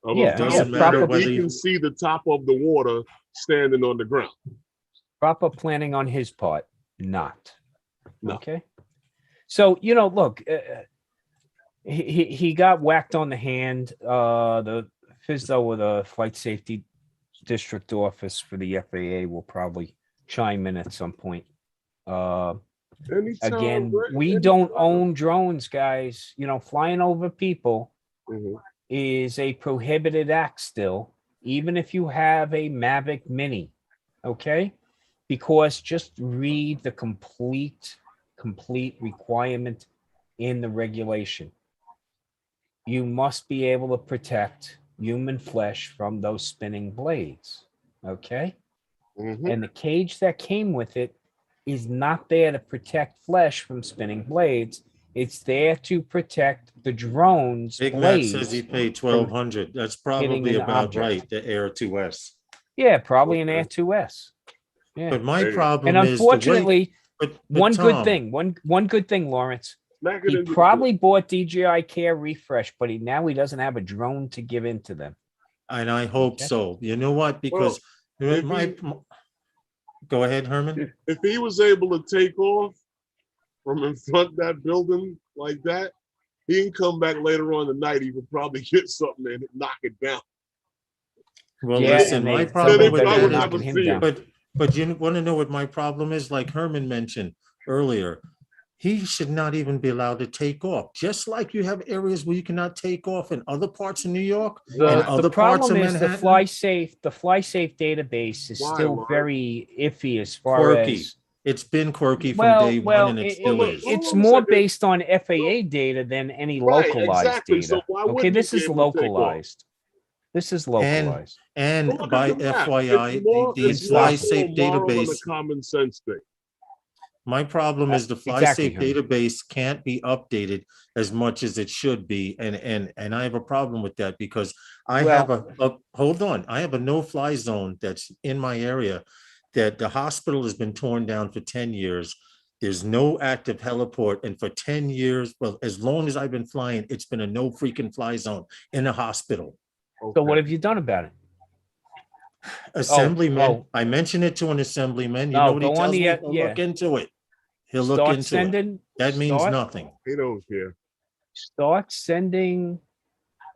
Yeah, doesn't matter That whether we you- can see the top of the water standing on the ground. Proper planning on his part, not. No. Okay. So, look, he got whacked on the hand. The FISDO or the Flight Safety District Office for the FAA will probably chime in at some point. Anytime, Again, right? we Anytime. don't own drones, guys. Flying over people Mhm. is a prohibited act still, even if you have a Mavic Mini. Okay? Because just read the complete requirement in the regulation. You must be able to protect human flesh from those spinning blades. Okay? Mhm. And the cage that came with it is not there to protect flesh from spinning blades. It's there to protect the drone's Big Mac blades. says he paid $1,200. That's hitting probably an about object. right. The Air 2S. Yeah, probably an Okay. Air 2S. Yeah. But my Hey. problem And is the way. unfortunately, But one Tom, good thing, one good thing, Lawrence. Smack it He into probably bought DJI Care Refresh, but now he doesn't have a drone to give into them. and I hope Okay. so. You know what? Because if go ahead, Herman. if he was able to take off from in front of that building like that, he can come back later on tonight. He could probably get something and knock it down. Well, Yeah, listen, and my they problem doubled with that I they're would that never knocking him see down. him. but you want to know what my problem is? Like Herman mentioned earlier, he should not even be allowed to take off. Just like you have areas where you cannot take off in other parts of New York and Why? The other parts problem of is the Manhattan. fly safe database is Why, still Lawrence? very iffy as far Quirky. as It's been quirky from day one, and it still is. it's Hold on a more second. based on FAA data than any Right, localized exactly. So data. why Okay, wouldn't he this be is able to take off? localized. This is localized. And Look by at the map. FYI, the It's more fly so safe moral than a database. common sense thing. My problem is the fly Exactly, safe Herman. database can't be updated as much as it should be, and I have a problem with that because I have a hold on, I have a no-fly zone that's in my area that the hospital has been torn down for 10 years. There's no active heliport, and for 10 years, well, as long as I've been flying, it's been a no freaking fly zone in a hospital. So what have you done about it? Assemblyman, I mentioned it to an assemblyman. You know what he go on tells me? the He'll look into it. He'll look start into it. sending. That means nothing. He don't care. Start sending,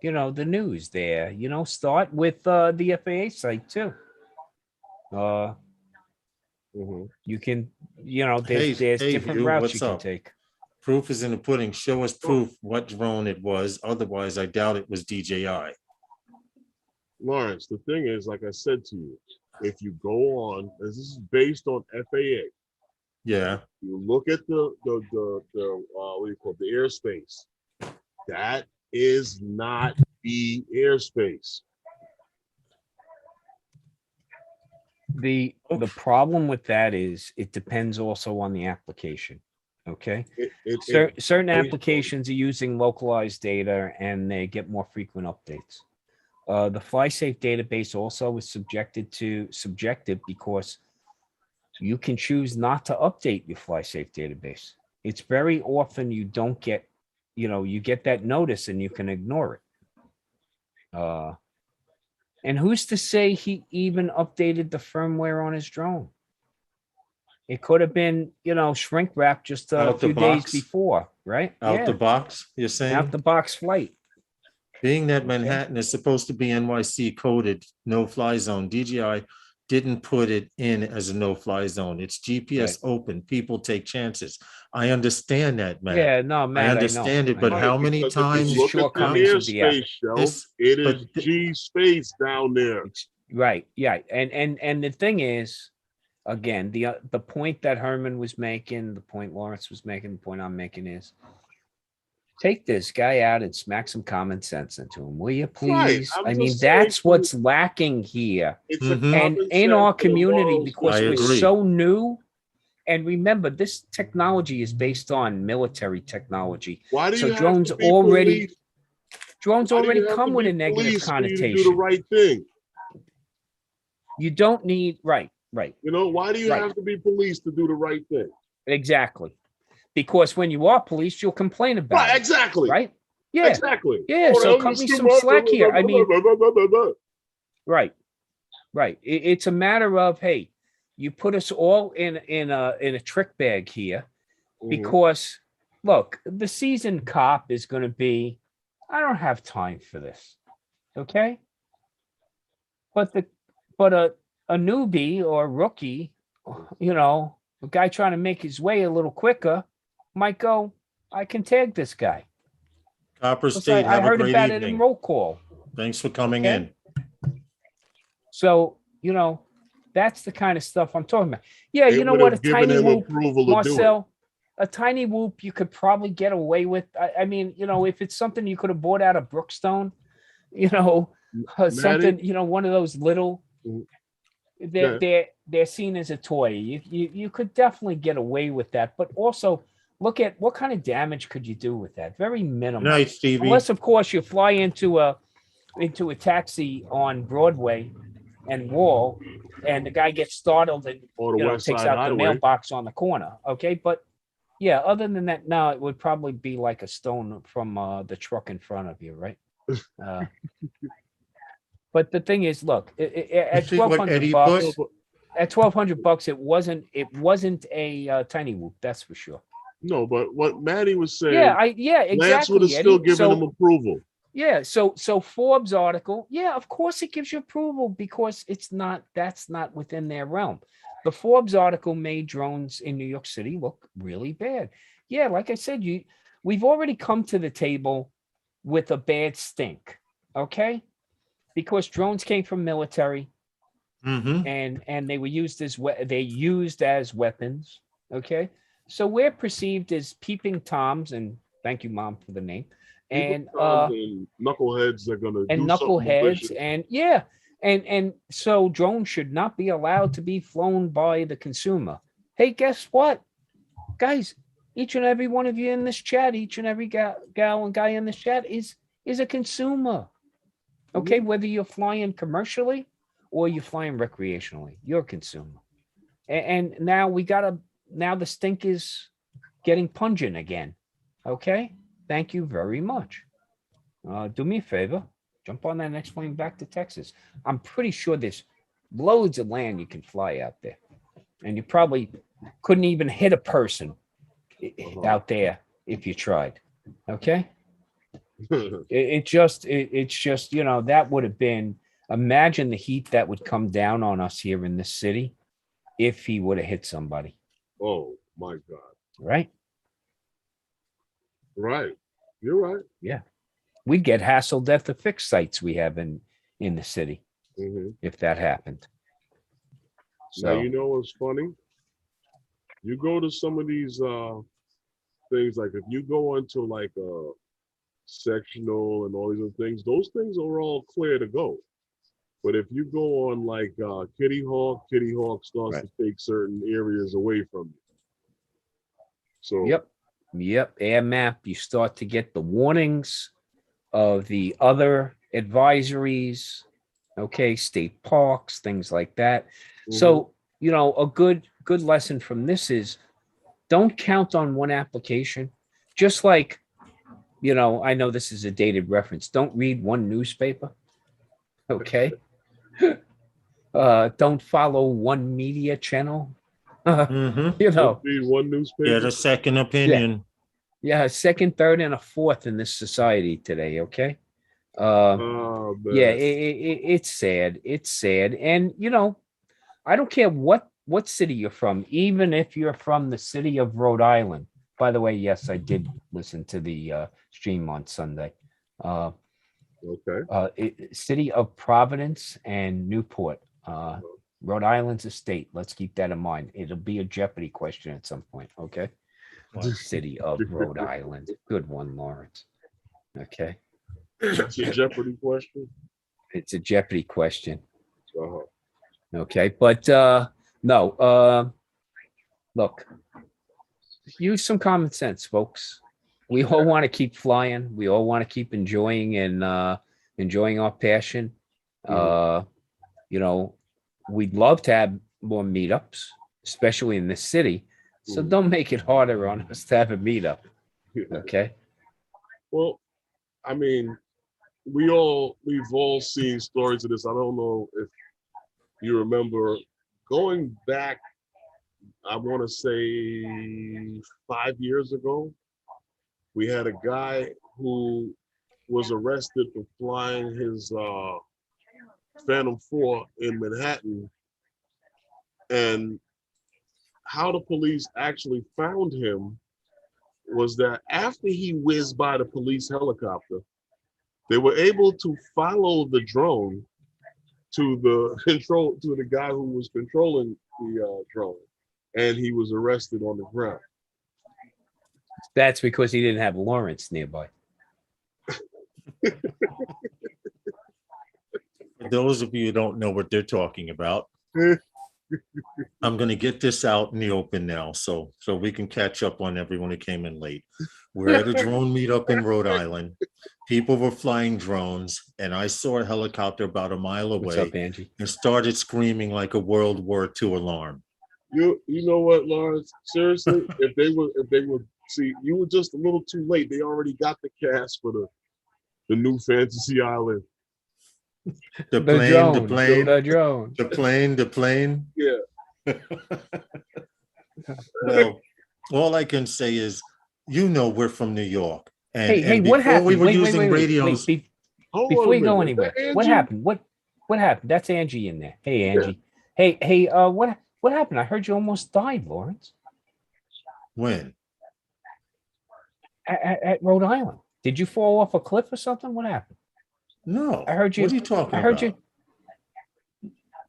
the news there. Start with the FAA site too. You can, there's Hey, different Hugh, routes what's you can up? take. Proof is in the pudding. Show us proof what drone it was. Otherwise, I doubt it was DJI. Lawrence, the thing is, like I said to you, if you go on, this is based on FAA. Yeah. You look at the what do you call it, the airspace. That is not the airspace. The problem with that is it depends also on the application. Okay. Certain applications are using localized data and they get more frequent updates. The FlySafe database also is subjective because you can choose not to update your FlySafe database. It's very often you don't get, you get that notice and you can ignore it. And who's to say he even updated the firmware on his drone? It could have been, shrink wrap just a few days before, right? Out the box, you're saying? Out the box flight. Being that Manhattan is supposed to be NYC coded no-fly zone, DJI didn't put it in as a no-fly zone. It's GPS open. People take chances. I understand that, Matt. Yeah, no, Matt, I understand it, but how many times? Look at the airspace, Shelf. It is G space down there. Right. Yeah. And the thing is, again, the point that Herman was making, the point Lawrence was making, the point I'm making is take this guy out and smack some common sense into him, will you please? Right. I mean, that's what's lacking here. And in our community, because we're so new. And remember, this technology is based on military technology. Why do you have drones to be already police? come with a negative connotation. To do the right thing. You don't need right. Why do you have to be police to do the right thing? Exactly. Because when you are police, you'll complain about it. Exactly. Right? Yeah. Exactly. Yeah. So cut me some slack here. I mean, right. It's a matter of, hey, you put us all in a trick bag here because look, the seasoned cop is going to be, I don't have time for this. Okay. But a newbie or a rookie, a guy trying to make his way a little quicker might go, I can tag this guy. Copper State, have I heard a great about evening. it in roll call. Thanks for coming in. So, that's the kind of stuff I'm talking about. Yeah, you know what? A tiny whoop, Marcel, a tiny whoop you could probably get away with. I mean, if it's something you could have bought out of Brookstone, something, one of those little, they're seen as a toy. You could definitely get away with that. But also look at what kind of damage could you do with that? Very minimal. Nice, Stevie. Unless, of course, you fly into a taxi on Broadway and Wall, and the guy gets startled and takes out the mailbox on the corner. Okay, but yeah, other than that, no, it would probably be like a stone from the truck in front of you, right? But the thing is, look, at $1,200 bucks, it wasn't a tiny whoop, that's for sure. No, but what Maddie was saying, Yeah, Lance would have exactly, still Eddie. given So him approval. yeah, so Forbes article, yeah, of course it gives you approval because that's not within their realm. The Forbes article made drones in New York City look really bad. Yeah, like I said, we've already come to the table with a bad stink, okay? Because drones came from military Mm-hmm. and they were used as weapons, okay? So we're perceived as peeping toms, and thank you, Mom, for the name. People And and knuckleheads are gonna and do something knuckleheads, malicious. and yeah, and so drones should not be allowed to be flown by the consumer. Hey, guess what, guys? Each and every one of you in this chat, each and every gal and guy in this chat is a consumer. Okay, whether you're flying commercially or you're flying recreationally, you're a consumer. And now the stink is getting pungent again. Okay, thank you very much. Do me a favor, jump on that next plane back to Texas. I'm pretty sure there's loads of land you can fly out there, and you probably couldn't even hit a person out there if you tried. Okay, it's just that would have been. Imagine the heat that would come down on us here in this city if he would have hit somebody. Oh my God! Right? Right, you're right. Yeah, we'd get hassled at the fixed sites we have in the city if that happened. Now So you know what's funny? You go to some of these things, like if you go into like a sectional and all these other things, those things are all clear to go. But if you go on like Kitty Hawk starts to take certain areas away from you. So Yep, air map, you start to get the warnings of the other advisories, okay, state parks, things like that. So a good lesson from this is don't count on one application. Just like, I know this is a dated reference. Don't read one newspaper. Okay. Don't follow one media channel. Mm-hmm. Don't read one newspaper. Get a second opinion. Yeah, a second, third, and a fourth in this society today. Okay. Yeah, it's sad. It's sad. And I don't care what city you're from, even if you're from the city of Rhode Island. By the way, yes, I did listen to the stream on Sunday. City of Providence and Newport, Rhode Island's a state. Let's keep that in mind. It'll be a Jeopardy question at some point. Okay. City of Rhode Island. Good one, Lawrence. Okay. That's a Jeopardy question. It's a Jeopardy question. Okay, but no. Look, use some common sense, folks. We all want to keep flying. We all want to keep enjoying and enjoying our passion. We'd love to have more meetups, especially in this city. So don't make it harder on us to have a meetup. Okay. Well, I mean, we've all seen stories of this. I don't know if you remember going back, I want to say 5 years ago, we had a guy who was arrested for flying his Phantom 4 in Manhattan. And how the police actually found him was that after he whizzed by the police helicopter, they were able to follow the drone to the guy who was controlling the drone, and he was arrested on the ground. That's because he didn't have Lawrence nearby. For those of you who don't know what they're talking about, I'm going to get this out in the open now so we can catch up on everyone who came in late. We're at a drone meetup in Rhode Island. People were flying drones, and I saw a helicopter about a mile away. What's up, Angie? And started screaming like a World War II alarm. You know what, Lawrence? Seriously, if they would see, you were just a little too late. They already got the cast for the new Fantasy Island. The plane. Yeah. Well, all I can say is, we're from New York. Hey, And what before we happened? were Wait, using wait. radios, Hold on Before a you go minute. Is that anywhere, what Angie? happened? What happened? That's Angie in there. Hey, Yeah. Angie. Hey, what happened? I heard you almost died, Lawrence, when? at Rhode Island. Did you fall off a cliff or something? What happened? No. I heard What you. are you talking I heard about?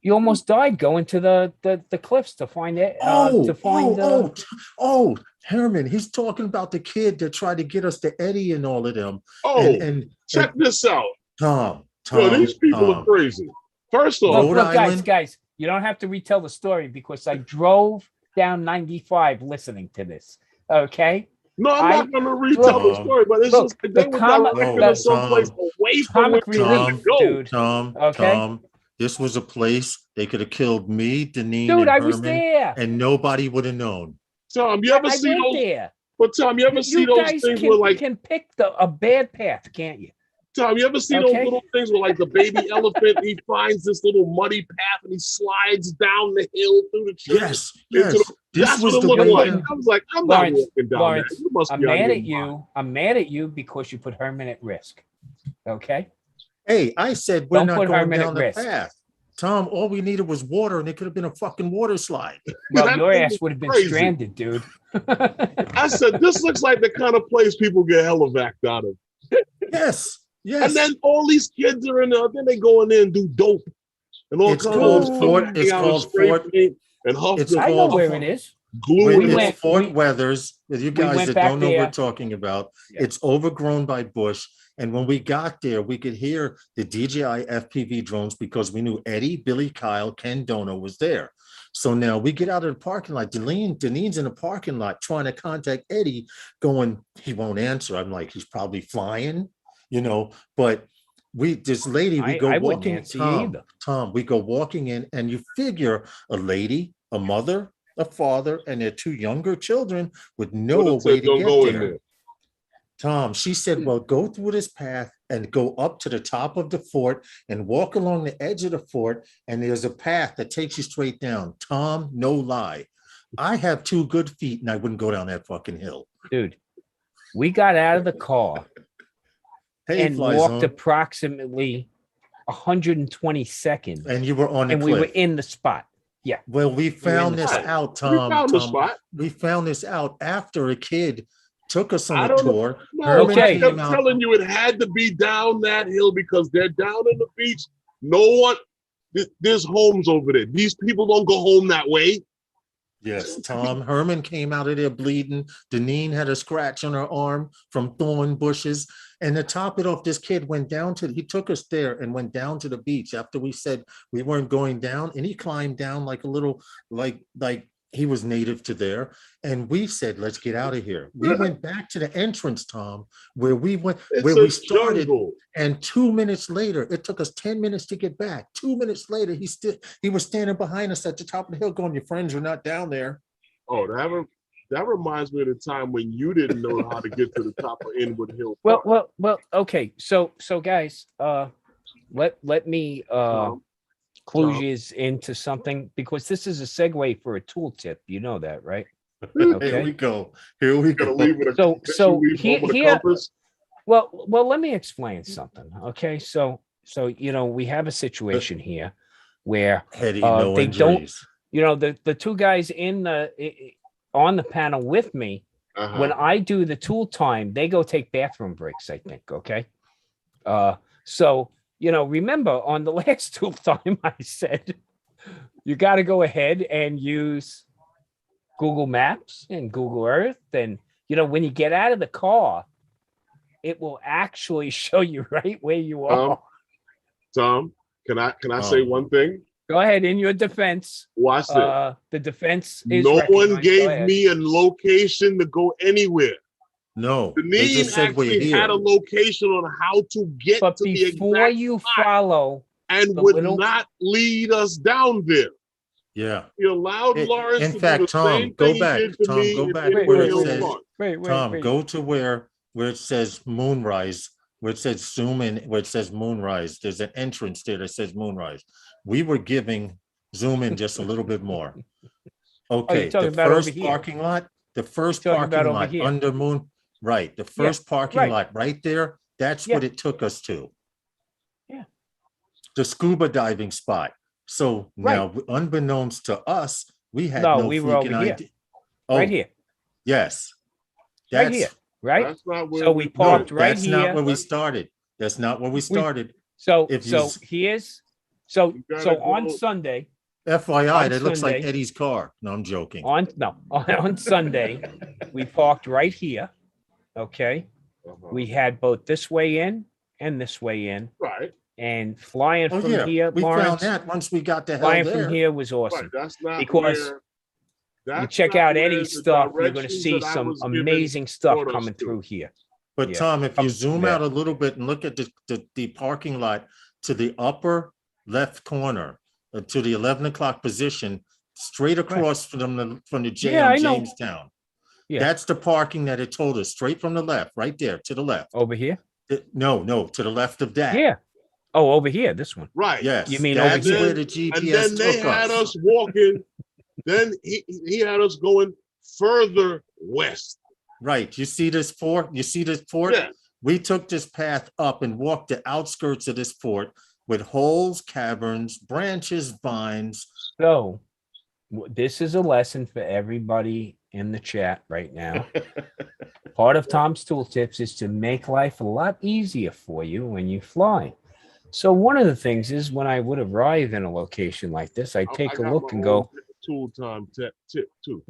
you almost died going to the cliffs to find it. Herman, he's talking about the kid that tried to get us to Eddie and all of them. Oh, And check this out. Tom, Yo, these people are Tom, crazy. First off, Rhode Look, Island. guys, you don't have to retell the story because I drove down 95 listening to this. Okay. no, I'm I not going to retell the drove- story, but it's Look, just like the they were comic- directing No, us someplace Tom, away from where comic we wanted relief, to go. dude. Okay. Tom, this was a place they could have killed me, Deneen, Dude, and I was Herman, there. and nobody would have known. Tom, you ever I see went those? there. But Tom, you ever see You those guys things where like can pick a bad path, can't you? Tom, you ever see those Okay. little things where like the baby elephant, he finds this little muddy path and he slides down the hill through the trees. Yes. This This what was it the looked way. like. I was like, I'm not Lawrence, walking down Lawrence, that. You must I'm be out of mad your at mind. you. I'm mad at you because you put Herman at risk. Okay. Hey, I said we're Don't not put going Herman down at the risk. path. Tom, all we needed was water, and it could have been a fucking water slide. Well, That your thing ass was would have been crazy. stranded, dude. I said, this looks like the kind of place people get helivac out of. Yes. And then all these kids are in there. Then they go in there and do dope and all It's kinds called of stuff. Fort- it's Hang out called and spray Fort- paint and huff it's the I know called- where it is. glue. We It's went- Fort we- Weathers. You guys went that back don't know what there. we're talking about, Yeah. it's overgrown by bush. And when we got there, we could hear the DJI FPV drones because we knew Eddie, Billy, Kyle, Ken Dono was there. So now we get out of the parking lot. Deneen's in the parking lot trying to contact Eddie, going, he won't answer. I'm like, he's probably flying, but this lady, we go I wouldn't walking, answer you either. Tom, we go walking in, and you figure a lady, a mother, a father, and their two younger children would know a Would've way said, to "Don't get go in there. there." Tom, she said, well, go through this path and go up to the top of the fort and walk along the edge of the fort, and there's a path that takes you straight down. Tom, no lie. I have 2 good feet, and I wouldn't go down that fucking hill. Dude, we got out of the car Hey, and Fly walked Zone. approximately 120 seconds, And you were on the and we cliff. were in the spot. Yeah. Well, we found the this spot. out, We Tom. found the Tom, spot. we found this out after a kid took us I on a don't know. tour. No, Herman Okay. I kept came out. telling you it had to be down that hill because they're down in the beach. No one, there's homes over there. These people don't go home that way. Yes, Tom. Herman came out of there bleeding. Deneen had a scratch on her arm from thorn bushes. And to top it off, this kid he took us there and went down to the beach after we said we weren't going down. And he climbed down like a little, like he was native to there. And we said, let's get out of here. We went back to the entrance, Tom, where we went, It's where a we started. jungle. And 2 minutes later, it took us 10 minutes to get back. 2 minutes later, he was standing behind us at the top of the hill going, your friends are not down there. Oh, that reminds me of the time when you didn't know how to get to the top of Inwood Hill. Well. Okay. So guys, let me clue you into something because this is a segue for a tooltip. You know that, right? Okay. Here we go. Here we Gonna go. leave with a So leave home with a here, compass. well, let me explain something. Okay. So we have a situation here where Eddie, no they injuries. the 2 guys on the panel with me, when I do the tool time, they go take bathroom breaks, I think. Okay. So, remember on the last tool time, I said, you got to go ahead and use Google Maps and Google Earth. And, when you get out of the car, it will actually show you right where you are. Tom, can I say one thing? Go ahead. In your defense, Watch this. the defense is No one recognized. Go gave ahead. me a location to go anywhere. No, The they need just said we're actually had a here. location on how to get But to the before exact you spot follow, and the would little- not lead us down there. Yeah. You allowed It- Lawrence in to fact, do the Tom, same go thing he back. did to Tom, me go in back Inwood where it Hill says- Park. wait. Tom, go to where it says moonrise, where it says zoom in, where it says moonrise. There's an entrance there that says moonrise. We were giving zoom in just a little bit more. Okay, talking the about over first here. parking lot, the first Talking about parking over lot here. under Moon, right, the Yeah, first parking right. lot right there, that's Yeah. what it took us to. Yeah. The scuba diving spot. So now, unbeknownst to us, we had No, no we were over freaking here. idea. Right Oh, here. yes. Right here. Right. That's not where So we we No, parked right that's not here. where we started. That's not where we started. So If you here's so You gotta on go- Sunday FYI, on that looks like Sunday- Eddie's car. No, I'm joking. on Sunday we parked right here. Okay. Uh-huh. We had both this way in and this way in, Right. and flying Oh from yeah, here, we Lawrence. found that once we got the hell Flying there. from here was Right. awesome. That's not Because where. You That's check not out where Eddie's the stuff, you're going to directions see that I some was given amazing stuff brought us coming to. through here. But Yeah. Tom, if you Coming zoom there. out a little bit and look at the parking lot to the upper left corner, to the 11 o'clock position, straight across from the J Yeah, on I know. Jamestown. Yeah. That's the parking that it told us, straight from the left, right there, to the left. Over here? No, to the left of that. Yeah. Oh, over here, this one. Right. Yes, You mean that's over here? where the And GPS then they took had us. us walking. Then he had us going further west. Right. You see this fort? You see this fort? Yeah. We took this path up and walked the outskirts of this fort with holes, caverns, branches, vines. So this is a lesson for everybody in the chat right now. Part of Tom's tooltips is to make life a lot easier for you when you fly. So one of the things is when I would arrive in a location like this, I take a got look my and own go, tool time tip too.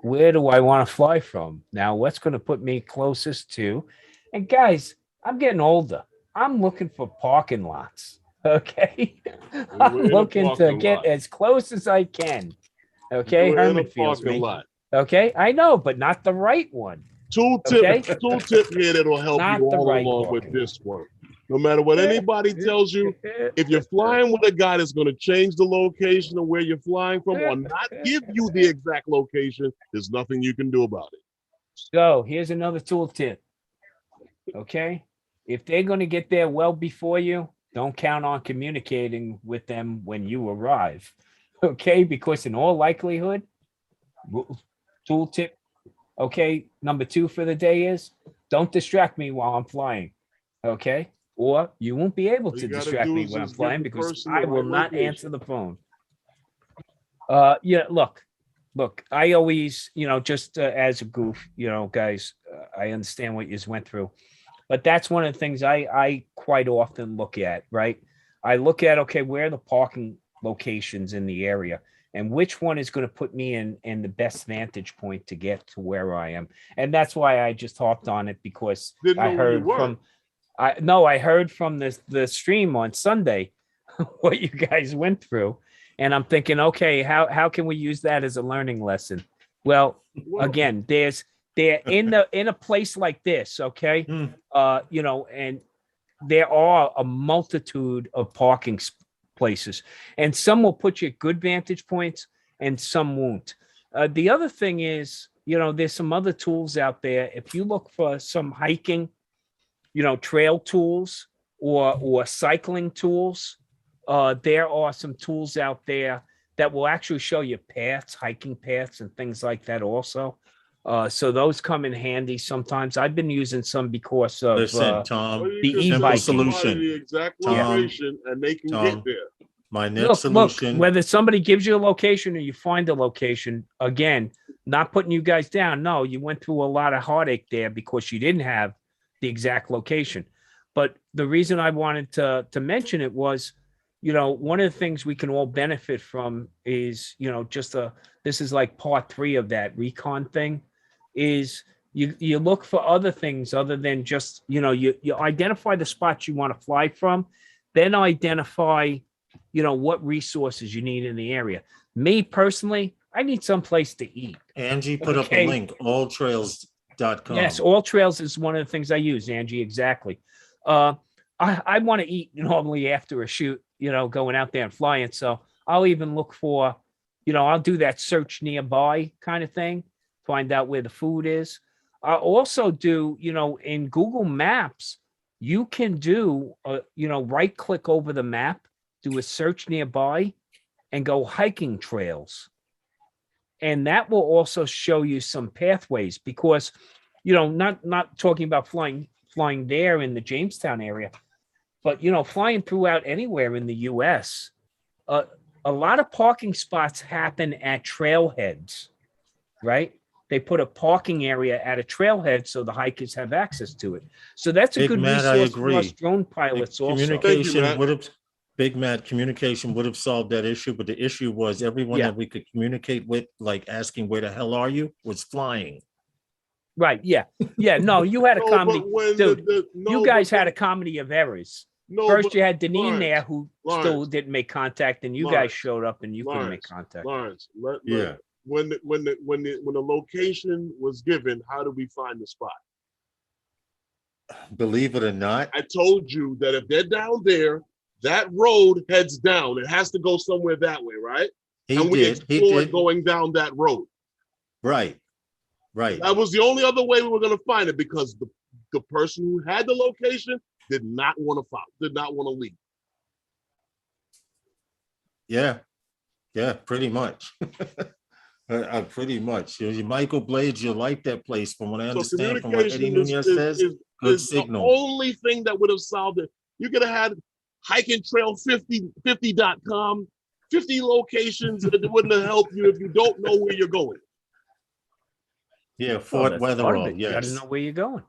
where do I want to fly from? Now, what's going to put me closest to? And guys, I'm getting older. I'm looking for parking lots. Okay. We're I'm in a looking to parking get lot. as close as I can. Okay. We're in a Herman feels parking me. lot. Okay. I know, but not the right one. Tool Okay. tip here that'll help Not you the all right along with parking lot. this one. No matter what anybody tells you, if you're flying with a guy that's going to change the location of where you're flying from or not give you the exact location, there's nothing you can do about it. So here's another tool tip. Okay. If they're going to get there well before you, don't count on communicating with them when you arrive. Okay. Because in all likelihood, tool tip. Okay. Number 2 for the day is don't distract me while I'm flying. Okay. Or you won't be able All to you gotta distract do me is when I'm just give flying the because person I the will right not location. answer the phone. Yeah, look, I always, just as a goof, guys, I understand what you just went through, but that's one of the things I quite often look at, right? I look at, okay, where are the parking locations in the area and which one is going to put me in the best vantage point to get to where I am. And that's why I just hopped on it because Didn't I know where you heard were. from, I heard from the stream on Sunday what you guys went through. And I'm thinking, okay, how can we use that as a learning lesson? Well, again, they're in a place like this, okay? And there are a multitude of parking places, and some will put you at good vantage points and some won't. The other thing is, there's some other tools out there. If you look for some hiking, trail tools or cycling tools, there are some tools out there that will actually show you paths, hiking paths and things like that also. So those come in handy sometimes. I've been using some because of Listen, Tom, Or you the just tell e-biking. somebody solution. the exact Tom, location and they can get Tom, there. my next Look, solution. whether somebody gives you a location or you find a location, again, not putting you guys down. No, you went through a lot of heartache there because you didn't have the exact location. But the reason I wanted to mention it was, one of the things we can all benefit from is, this is like part 3 of that recon thing, is you look for other things other than just, you identify the spots you want to fly from, then identify, what resources you need in the area. Me personally, I need someplace to eat. Angie put up a Okay. link, alltrails.com. Yes, All Trails is one of the things I use, Angie, exactly. I want to eat normally after a shoot, going out there and flying. So I'll even look for, I'll do that search nearby kind of thing, find out where the food is. I also do, in Google Maps, you can do, right click over the map, do a search nearby and go hiking trails. And that will also show you some pathways because, you know, not talking about flying there in the Jamestown area, but, you know, flying throughout anywhere in the US, a lot of parking spots happen at trailheads, right? They put a parking area at a trailhead so the hikers have access to it. So that's a Big good Matt, I resource for us agree. drone pilots also. Communication Matt. would have, Big Matt, communication would have solved that issue, but the issue was everyone Yeah. that we could communicate with, like asking where the hell are you, was flying. Right. Yeah. Yeah. No, you had a No, comedy. but when Dude, no, you guys but had a comedy of errors. no, First, but you had Deneen Lawrence, there who still Lawrence, didn't make contact, and you guys Lawrence, showed up and you couldn't make Lawrence, contact. Lawrence, Yeah. when the location was given, how do we find the spot? Believe it or not, I told you that if they're down there, that road heads down. It has to go somewhere that way, right? he And we did. He explored did. going down that road. Right. Right. That was the only other way we were going to find it because the person who had the location did not want to follow, did not want to leave. Yeah. Yeah, pretty much. Pretty much. Michael Blades, you like that place from what I So understand from what Eddie communication Nunez says. Good is the signal. only thing that would have solved it. You could have had hiking trail 50.com, 50 locations. It wouldn't have helped you if you don't know where you're going. Yeah, Well, Fort that's part of Weatherall, it. You got to yes. know where you're going.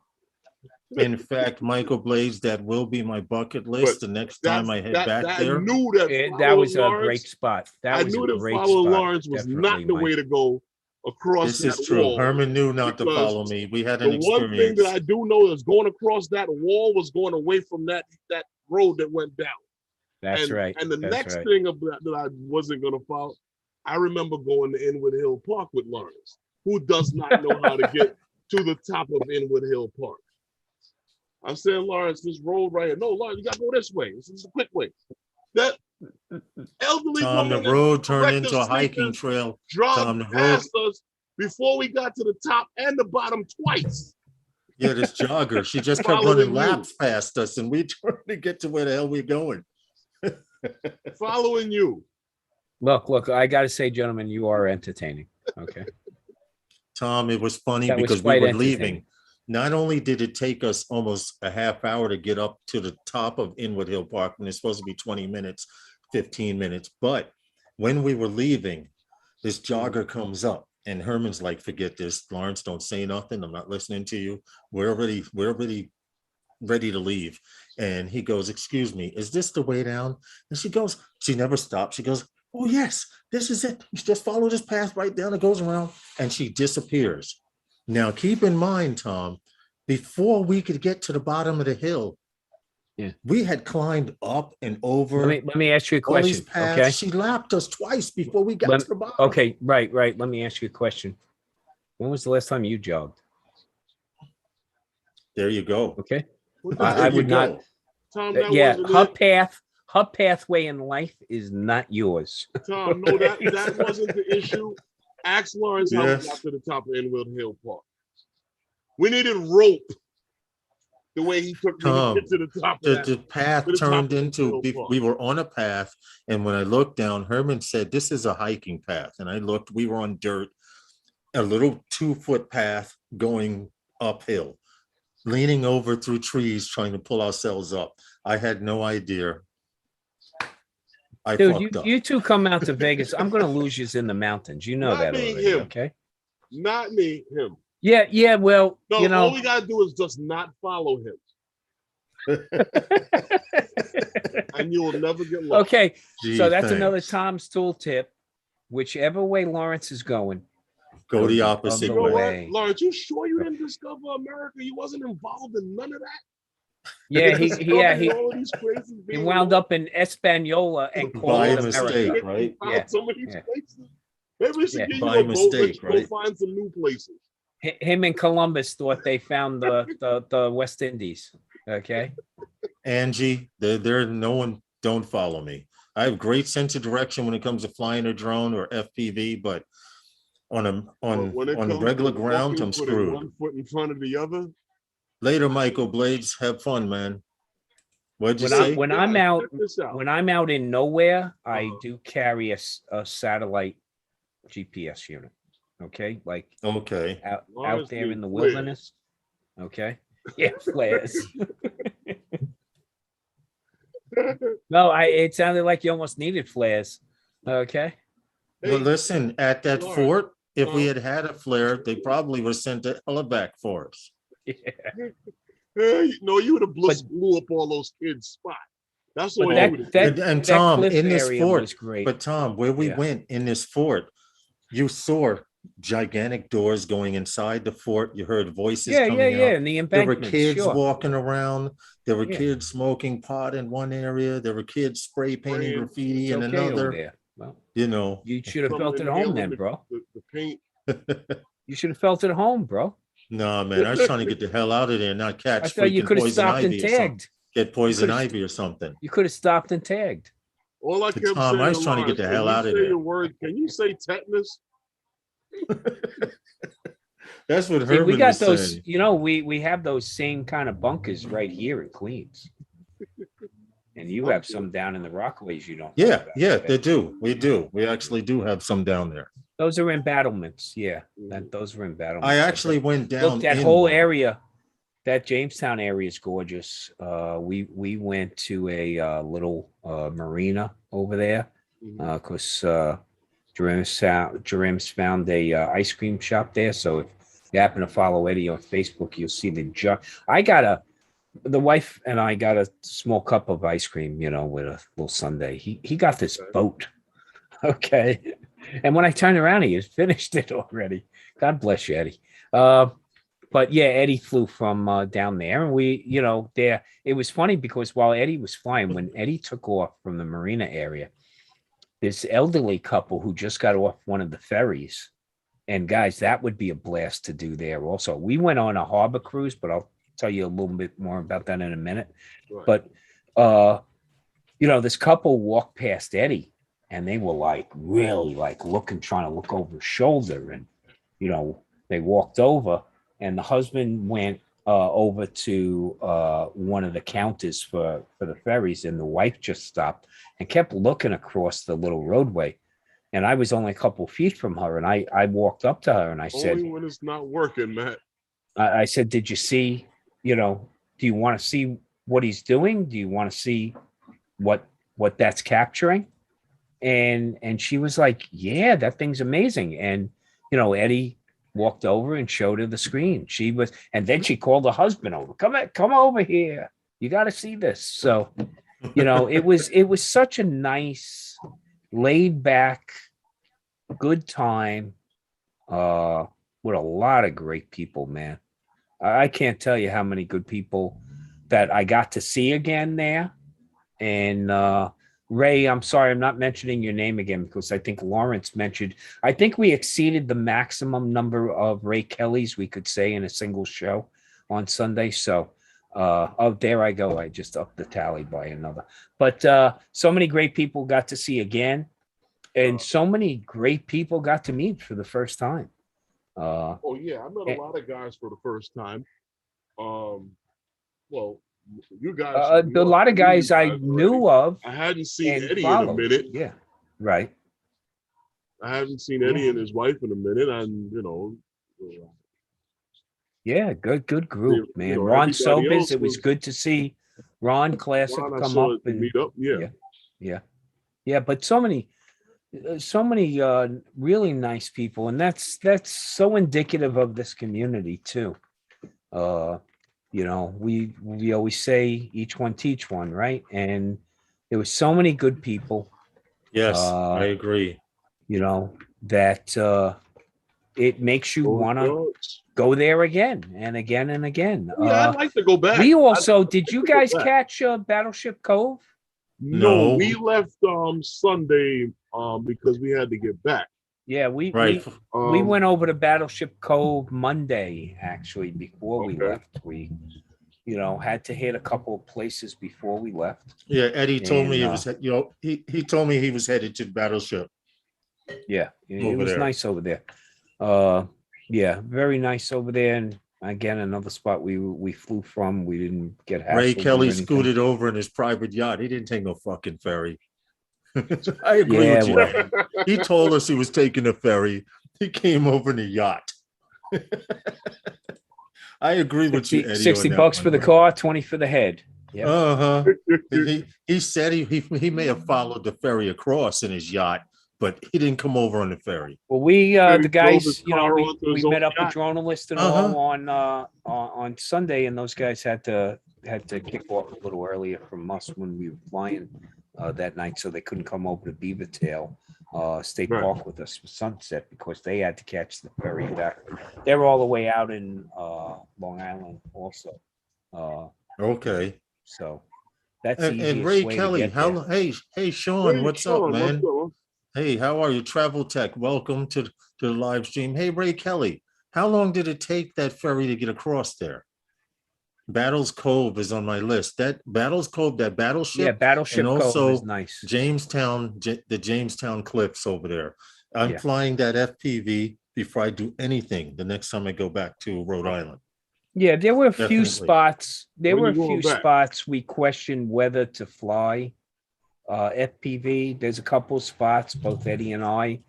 In fact, Michael Blades, that will be my bucket list But the next time I head back I there. knew that That following was a Lawrence, great spot. That I was knew a that great following spot. Lawrence was Definitely, not the Mike. way to go across This that is true. wall. Herman knew not to Because follow me. We had The an one thing that experience. I do know is going across that wall was going away from that road that went down. That's right. And the That's next right. thing that I wasn't going to follow, I remember going to Inwood Hill Park with Lawrence, who does not know how to get to the top of Inwood Hill Park. I'm saying, Lawrence, this road right here. No, Lawrence, you got to go this way. This is a quick way. That elderly Tom, the woman road turned corrective into a hiking sneakers trail. dropped Tom, the road. past us before we got to the top and the bottom twice. Yeah, this jogger, she just kept Following running you. laps past us, and we trying to get to where the hell we're going. Following you. Look, I got to say, gentlemen, you are entertaining. Okay. Tom, it was funny That was because we quite were entertaining. leaving. Not only did it take us almost a half hour to get up to the top of Inwood Hill Park, when it's supposed to be 20 minutes, 15 minutes, but when we were leaving, this jogger comes up and Herman's like, forget this, Lawrence, don't say nothing. I'm not listening to you. We're already ready to leave. And he goes, excuse me, is this the way down? And she goes, she never stops. She goes, oh yes, this is it. You just follow this path right down. It goes around and she disappears. Now, keep in mind, Tom, before we could get to the bottom of the hill, we had climbed up and over. Let me ask you a all these question. paths. Okay. She lapped us twice before we got to the bottom. Okay. Right. Let me ask you a question. When was the last time you jogged? There you go. Okay. That I There you would not. go. Tom, that Yeah. wasn't it. Her pathway in life is not yours. Tom, no, that wasn't the issue. Ask Lawrence how we Yes. got to the top of Inwood Hill Park. We needed rope. The way he took me Tom, to get to the top of that. The path to the top turned of into, Hill Park. we were on a path, and when I looked down, Herman said, this is a hiking path. And I looked, we were on dirt, a little 2-foot path going uphill, leaning over through trees, trying to pull ourselves up. I had no idea. I Dude, fucked up. you two come out to Vegas. I'm going to lose you in the mountains. You know Not that me, already. him. Okay. Not me, him. Yeah. Well, No, you know. all we gotta do is just not follow him. And you will never get lost. Okay. Gee, So that's thanks. another Tom's tool tip. Whichever way Lawrence is going, Go the the opposite You know other way. way. what, Lawrence, you sure you didn't discover America? You wasn't involved in none of that? yeah, Discovering all of these places, he being wound up in Hispaniola and By called it mistake, America. right? found Yeah, some of these yeah. places. Maybe we should Yeah. give you By a boat, let mistake, you go right? find some new places. Him and Columbus thought they found the West Indies. Okay. Angie, there no one, don't follow me. I have great sense of direction when it comes to flying a drone or FPV, but on When it comes regular to ground, walking, I'm putting screwed. one foot in front of the other. Later, Michael Blades, have fun, man. What'd you When say? when Guys, I'm out check this out. when I'm out in nowhere, I Uh-huh. do carry a satellite GPS unit. Okay, like Okay. out there in the Flares. wilderness. Okay, yeah, flares. No, it sounded like you almost needed flares. Okay. Well, Hey, listen, at that Lawrence, fort, if we uh, had had a flare, they probably would have sent a helivac for us. Yeah. hey, no, you would have But blew up all those kids' spot. That's all but you would have did. And that Tom, cliff in this area fort, was great. but Tom, where we Yeah. went in this fort, you saw gigantic doors going inside the fort. You heard voices Yeah, coming out. and the There were embankment, kids sure. walking around. There were Yeah. kids smoking pot in one area. There were kids spray painting Spraying. graffiti It's in okay over another. there. Well, You know, you should have Some felt at home then, bro. The paint. You should have felt at home, bro. no, man, I was trying to get the hell out of there, not I catch thought you freaking could have poison stopped and ivy or something. tagged. Get poison could've- ivy or something. You could have stopped and tagged. All I To kept Tom, saying, I was trying to get Lawrence, the can hell you out of say there. your word? Can you say tetanus? That's what See, Herman we got was those, saying. you know, we have those same kind of bunkers right here in Queens. And you have some down in the Rockaways you don't know Yeah, about. yeah, they do. We do. We actually do have some down there. Those are embattlements. Yeah, those are embattlements. I actually went down. Look, that in whole one. area, that Jamestown area is gorgeous. We went to a little marina over there because Jerems found a ice cream shop there. So if you happen to follow Eddie on Facebook, you'll see the jug. The wife and I got a small cup of ice cream, you know, with a little sundae. He got this boat. Okay. And when I turned around, he had finished it already. God bless you, Eddie. But yeah, Eddie flew from down there, and we, you know, there. It was funny because while Eddie was flying, when Eddie took off from the marina area, this elderly couple who just got off one of the ferries, and guys, that would be a blast to do there. Also, we went on a harbor cruise, but I'll tell you a little bit more about that in a minute. Right. But you know, this couple walked past Eddie, and they were like really like trying to look over his shoulder, and you know, they walked over. And the husband went over to one of the counters for the ferries, and the wife just stopped and kept looking across the little roadway. And I was only a couple feet from her, and I walked up to her and I said, only when it's not working, Matt. I said, did you see, you know, do you want to see what he's doing? Do you want to see what that's capturing? And she was like, yeah, that thing's amazing. And, you know, Eddie walked over and showed her the screen. And then she called her husband over. Come over here. You got to see this. So, you know, it was such a nice, laid back, good time with a lot of great people, man. I can't tell you how many good people that I got to see again there. And Ray, I'm sorry, I'm not mentioning your name again because I think Lawrence mentioned, I think we exceeded the maximum number of Ray Kellys we could say in a single show on Sunday. So, there I go. I just upped the tally by another. But so many great people got to see again, and so many great people got to meet for the first time. Oh yeah, I met a lot of guys for the first time. Well, you guys. A lot of guys I knew of. I hadn't seen and Eddie followed. in a minute. Yeah, right. I haven't seen Eddie and his wife in a minute, and you know. Yeah, good group, man. You know, Ron everybody Sobis, else it was good to see Ron Classic Ron, I come saw up at the and meetup. yeah. But so many really nice people, and that's so indicative of this community too. You know, we always say each one teach one, right? And there was so many good people. Yes, I agree. You know, that it makes you want to George. go there again and again and again. Yeah, I'd like to go back. We also, did you guys catch Battleship Cove? No, No. we left Sunday because we had to get back. Yeah, we went over to Battleship Cove Monday, actually, before we left. We, you know, had to hit a couple of places before we left. Yeah, Eddie told me And, he was, you know, he told me he was headed to Battleship. Yeah, it Over was there. nice over there. Yeah, very nice over there. And again, another spot we flew from. We didn't get Ray hassled or Kelly anything. scooted over in his private yacht. He didn't take no fucking ferry. I agree Yeah, with you. well. He told us he was taking a ferry. He came over in a yacht. I agree with you, 60, Eddie. 60 on that bucks one, for the man. car, 20 for the head. Yeah. Uh-huh. He said he may have followed the ferry across in his yacht, but he didn't come over on the ferry. Well, we And the he drove his guys, you know, car we onto we his own met up with yacht. journalists and Uh-huh. all on Sunday, and those guys had to kick off a little earlier from us when we were flying that night, so they couldn't come over to Beavertail State Right. Park with us for sunset because they had to catch the ferry back. They were all the way out in Long Island also. Okay. So that's the And easiest Ray way to Kelly, get there. hey Sean, Hey, what's up, Sean, what's man? going on? Hey, how are you? Travel Tech, welcome to the live stream. Hey, Ray Kelly, how long did it take that ferry to get across there? Battles Cove is on my list. That Battles Cove, that Yeah, battleship, Battleship and Cove is also nice. Jamestown, the Jamestown Cliffs over there. I'm Yeah. flying that FPV before I do anything the next time I go back to Rhode Island. Yeah, there were a few Definitely. spots. There When were a you going few back? spots we questioned whether to fly FPV. There's a couple spots, both Eddie and I,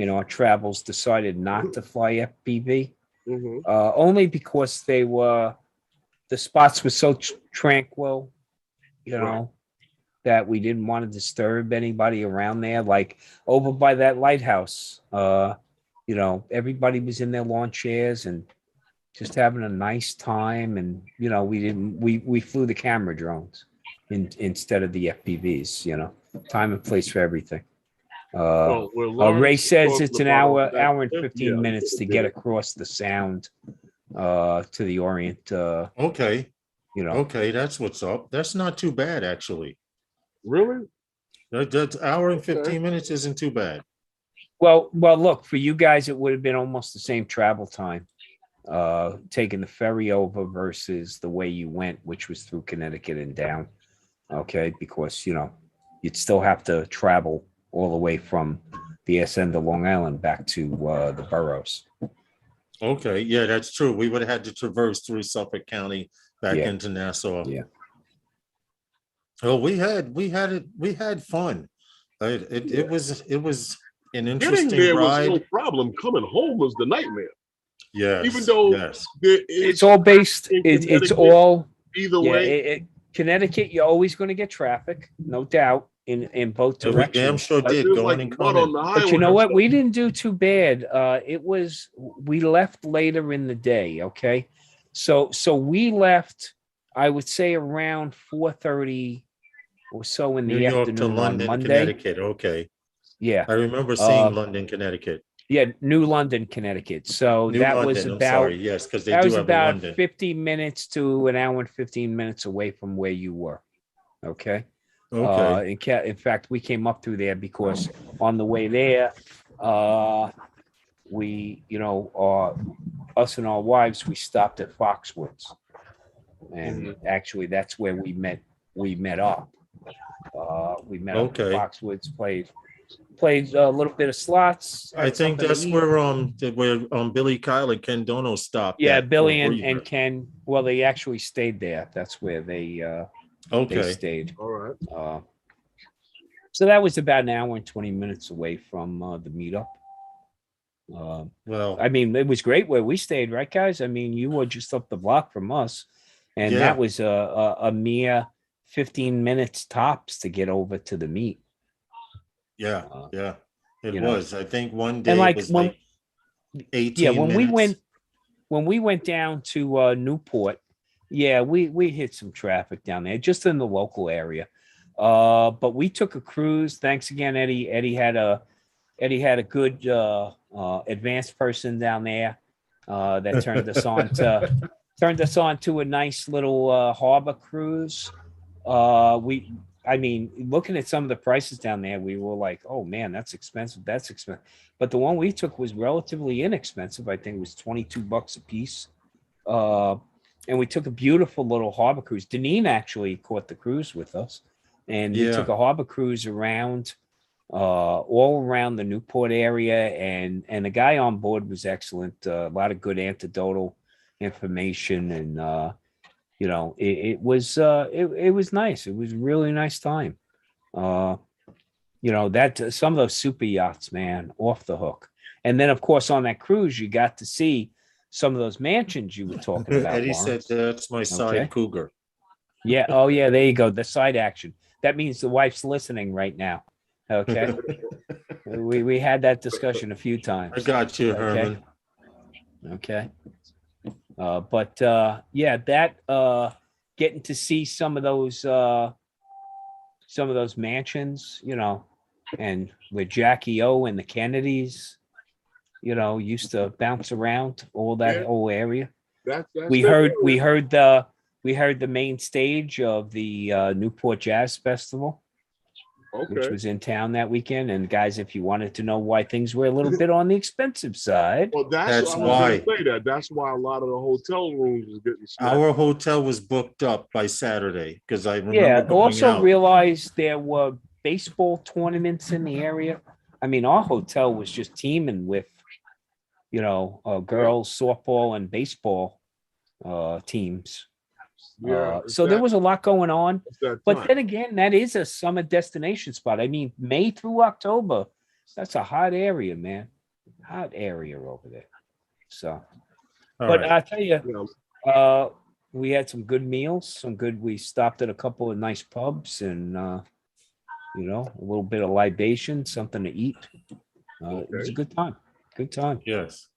our travels decided not to fly FPV, Mhm. only because the spots were so tranquil, Right. that we didn't want to disturb anybody around there. Like over by that lighthouse, everybody was in their lawn chairs and just having a nice time. And we flew the camera drones instead of the FPVs. Time and place for everything. Well, where Ray Lawrence was says it's talking an about on hour and that, 15 yeah, minutes to get across the sound to the Orient. Okay. You know, Okay, that's what's up. That's not too bad, actually. Really? That hour and Okay. 15 minutes isn't too bad. well, look, for you guys, it would have been almost the same travel time, taking the ferry over versus the way you went, which was through Connecticut and down. Okay, because you'd still have to travel all the way from the S end of Long Island back to the boroughs. Okay, yeah, that's true. We would have had to traverse through Suffolk County back Yeah. into Nassau. Yeah. Oh, we had fun. It was an Getting interesting there was no ride. problem. Coming home was the nightmare. Yes, Even though yes. there is It's all based. in It's Connecticut, all either yeah. way. Connecticut, you're always going to get traffic, no doubt, in both And we damn directions. sure did There's going like and mud on coming. the highway. But you know or what? something. We didn't do too bad. We left later in the day. Okay, so we left. I would say around 4:30 or so in New the York to afternoon on London, Monday. Connecticut. Okay. Yeah, I remember seeing London, Connecticut. yeah, New London, Connecticut. So New that was London, I'm about sorry. Yes, because they do have a about London. 50 minutes to an hour and 15 minutes away from where you were. Okay. Okay. In fact, we came up through there because on the way there, we, us and our wives, we stopped at Foxwoods, and actually, that's where we met. We met up. We met up at Okay. Foxwoods, played a little bit of slots. I had think something to that's eat. where Billy Kyle and Ken Dono stopped. Yeah, at Billy Fall and River. Ken. Well, they actually stayed there. That's where they Okay. stayed. All right. So that was about an hour and 20 minutes away from the meetup. Well, I mean, it was great where we stayed, right, guys? I mean, you were just up the block from us, and Yeah. that was a mere 15 minutes tops to get over to the meet. yeah, yeah, it you know. was. I think one day And it was like 18 yeah, when minutes. we went down to Newport, yeah, we hit some traffic down there, just in the local area. But we took a cruise. Thanks again, Eddie. Eddie had a good advanced person down there that turned us on to a nice little harbor cruise. I mean, looking at some of the prices down there, we were like, oh man, that's expensive. That's expensive. But the one we took was relatively inexpensive. I think it was $22 a piece. And we took a beautiful little harbor cruise. Deneen actually caught the cruise with us, and we took Yeah. a harbor cruise around all around the Newport area, and the guy on board was excellent. A lot of good anecdotal information, and it was nice. It was a really nice time. That some of those super yachts, man, off the hook. And then, of course, on that cruise, you got to see some of those mansions you were talking about. Eddie said Lawrence. that's my side Okay. cougar. Yeah. Oh, yeah. There you go. The side action. That means the wife's listening right now. Okay. We had that discussion a few times. I got you, Herman. Okay. But yeah, that getting to see some of those mansions, you know, and where Jackie O and the Kennedys, you know, used to bounce around all that whole area. That's We their heard area. we heard the main stage of the Newport Jazz Festival, which Okay. was in town that weekend. And guys, if you wanted to know why things were a little bit on the expensive side, Well, That's I was why. gonna say that. That's why a lot of the hotel rooms is getting smashed. Our hotel was booked up by Saturday because I remember yeah. going Also out. realized there were baseball tournaments in the area. I mean, our hotel was just teeming with, you know, girls softball and baseball teams. Yeah. So there was a lot going on. it's that But time. then again, that is a summer destination spot. I mean, May through October, that's a hot area, man. Hot area over there. So, All but right. I tell you, Yeah. we had some good meals, we stopped at a couple of nice pubs and, you know, a little bit of libation, something to eat. It was a good time. Good time. Yes.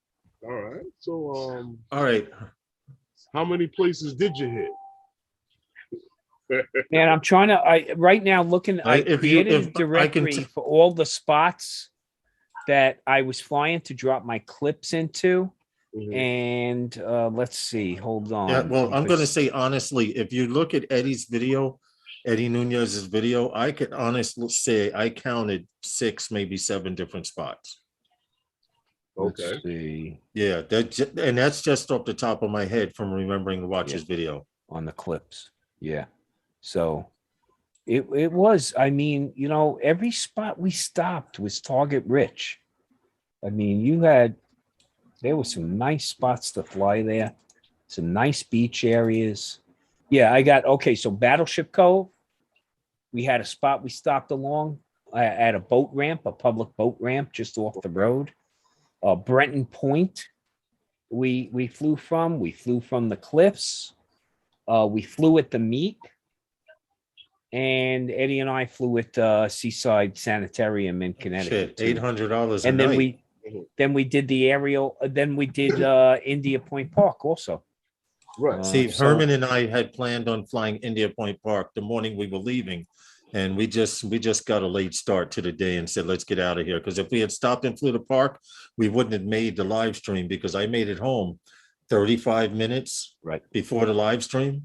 All right. So, All right. how many places did you hit? Man, I'm trying to, right now looking, I If created a I can directory for all the spots that I was flying to drop my clips into. Mhm. And let's see, hold on. Yeah, well, I'm going to because- say honestly, if you look at Eddie's video, Eddie Nunez's video, I could honestly say I counted 6, maybe 7 different spots. let's Okay. see Yeah, and that's just off the top of my head from remembering to watch Yeah. his video. on the clips. Yeah. So it was, I mean, you know, every spot we stopped was target rich. I mean, there were some nice spots to fly there, some nice beach areas. Yeah, so Battleship Cove, we had a spot we stopped along at a boat ramp, a public boat ramp just off the road. Brenton Point, we flew from the cliffs. We flew at the meet. And Eddie and I flew at Seaside Sanitarium in Connecticut. Shit, $800 a And then night. we did the aerial. Then we did India Point Park also. Right. See, so- Herman and I had planned on flying India Point Park the morning we were leaving, and we just got a late start to the day and said, let's get out of here. Because if we had stopped and flew to park, we wouldn't have made the live stream because I made it home 35 minutes Right. before the live stream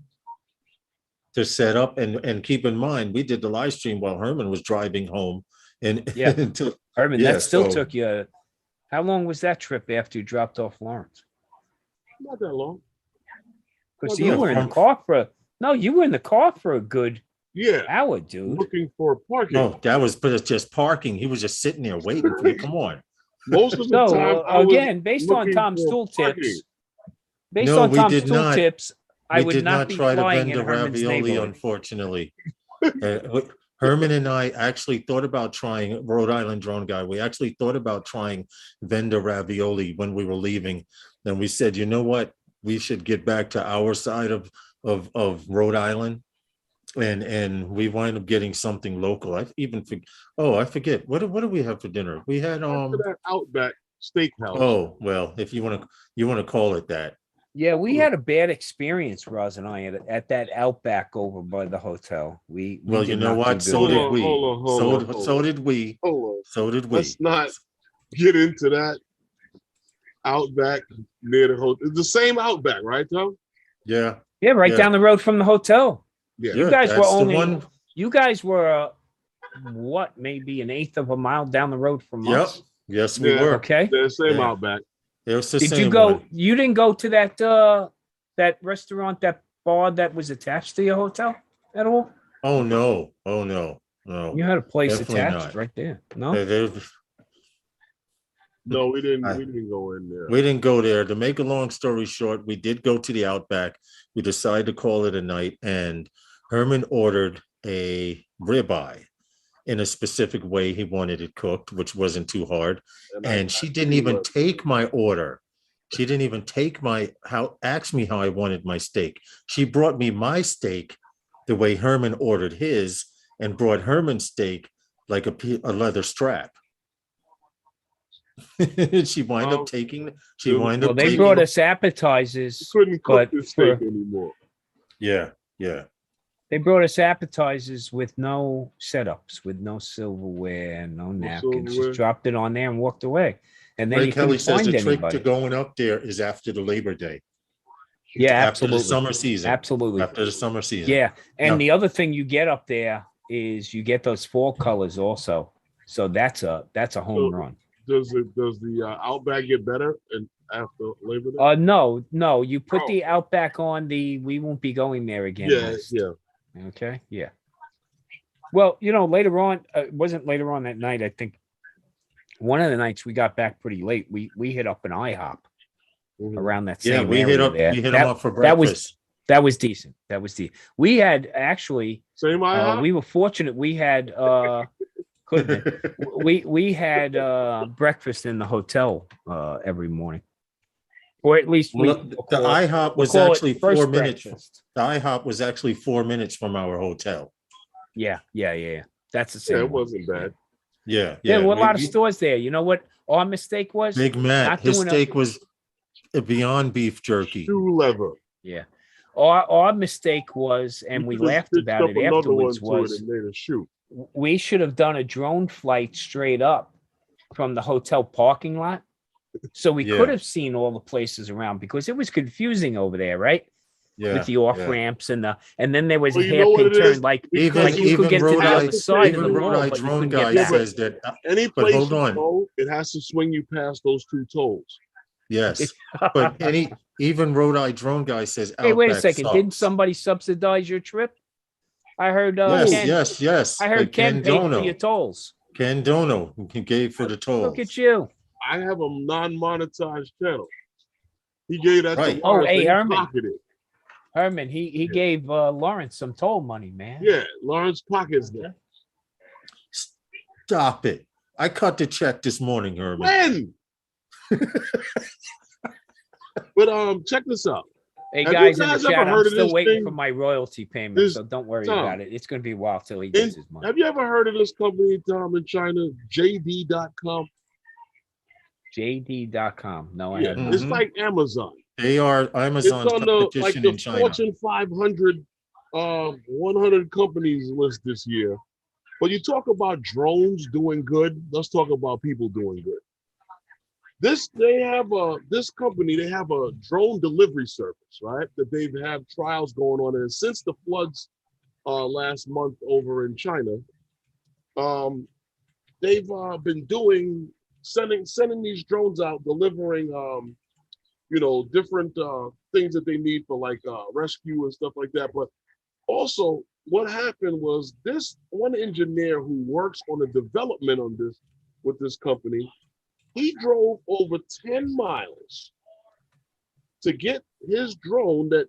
to set up. And keep in mind, we did the live stream while Herman was driving home. And Yeah. until, Herman, Yeah, that still so- took you. How long was that trip after you dropped off Lawrence? Not that long. Because Well, you no, were in the from- car you were in the car for a good Yeah. hour, dude. Looking for parking. no, that was but it's just parking. He was just sitting there waiting for you. Come on. Most of the So time, I was again, based on looking Tom's for tool parking. tips, based No, on we Tom's did tool not. tips, I We would did not be try to flying vend in the Herman's ravioli, neighborhood. unfortunately. Herman and I actually thought about trying Rhode Island drone guy. We actually thought about trying vendor ravioli when we were leaving. Then we said, you know what? We should get back to our side of Rhode Island. And we wind up getting something local. I forget. What do we have for dinner? We had After that Outback Steakhouse. oh well, if you want to call it that. Yeah, we had a bad experience, Roz and I, at that Outback over by the hotel. We Well, did you know not what? do So good did there. we. Hold on. So did we. Hold on. So did we. Let's not get into that Outback near the hotel. It's the same Outback, right, Tom? Yeah. Yeah, right Yeah. down the road from the hotel. Yeah. You guys were that's the only one. you guys were what, maybe an eighth of a mile down the road from Yep. us. Yes, we Yeah. were. Okay. The same Yeah. Outback. It was the Did same you go? one. You didn't go to that restaurant, that bar that was attached to your hotel at all? Oh no. Oh no. No. You had a place Definitely attached not. right there. No. No, we didn't. I- We didn't go in there. We didn't go there. To make a long story short, we did go to the Outback. We decided to call it a night, and Herman ordered a ribeye. in a specific way he wanted it cooked, which wasn't too hard. And she didn't see even what- take my order. She didn't even take ask me how I wanted my steak. She brought me my steak the way Herman ordered his, and brought Herman's steak like a leather strap. She wind up taking. She wind Well, up they taking. brought us appetizers. couldn't cook But this steak for- anymore. Yeah, yeah. They brought us appetizers with no setups, with no silverware, no napkins. silverware. Just dropped it on there and walked away. And then Ray you Kelly couldn't says find the trick anybody. to going up there is after the Labor Day. Yeah, After absolutely. the summer season. Absolutely. After the summer season. Yeah. And Now- the other thing you get up there is you get those fall colors also. So that's a home So- run. Does the Outback get better and after Labor Day? No. You put Oh. the Outback on the we won't be going there again yeah, list. yeah. Okay. Yeah. Well, later on, it wasn't later on that night. I think one of the nights we got back pretty late. We hit up an IHOP Mhm. around that Yeah, same we area hit up. there. We hit that, them up for that was breakfast. that was decent. We had actually Same IHOP? we were fortunate. We had could have been. We had breakfast in the hotel every morning, or at least we. Well, the IHOP was call it actually first 4 minutes. breakfast. The IHOP was actually 4 minutes from our hotel. Yeah. That's the same. Yeah, it one. wasn't bad. Yeah, There were a lot of we- stores there. You know what our mistake was? Big Matt, not his doing a- steak was a beyond beef jerky. Shoe leather. Yeah. Our mistake was, and You we could've laughed stitched about up it another one afterwards, to it was and made a shoe. we should have done a drone flight straight up from the hotel parking lot. So we Yeah. could have seen all the places around because it was confusing over there, right? Yeah, With the off yeah. ramps and then there was Well, a you know what hairpin it is? turn, like Even you could get to Rhode the Eye, other side of the even mall, Rhode Eye but you drone couldn't guy get back. says that. Any But place hold you on. go, it has to swing you past those two tolls. Yes, but even Rhode Eye drone guy says. Hey, wait a Outback second. Didn't sucks. somebody subsidize your trip? I heard Yes. I heard Ken paid for Dono. your tolls. Ken Dono, he gave for the tolls. Look at you. I have a non-monetized channel. He gave that Right. to Oh, Lawrence, hey, and he Herman. pocketed it. Herman, he gave Lawrence some toll money, man. Yeah, Lawrence pockets that. Stop it! I cut the check this morning, Herman. When? But check this out. Hey Have you guys in guys the ever chat, I'm heard of still this waiting thing? for my royalty payment, This- so don't worry Tom, about it. It's going to be a while till he gets his money. Have you ever heard of this company, Tom, in China, JD.com? JD.com. No, I Yeah, haven't. it's Mhm. like Amazon. They are Amazon It's on the competition the in China. Fortune 500, 100 companies list this year. But you talk about drones doing good. Let's talk about people doing good. This company, they have a drone delivery service, right? That they've had trials going on, and since the floods last month over in China, they've been sending these drones out, delivering different things that they need for like rescue and stuff like that. But also, what happened was this one engineer who works on the development on this with this company, he drove over 10 miles to get his drone that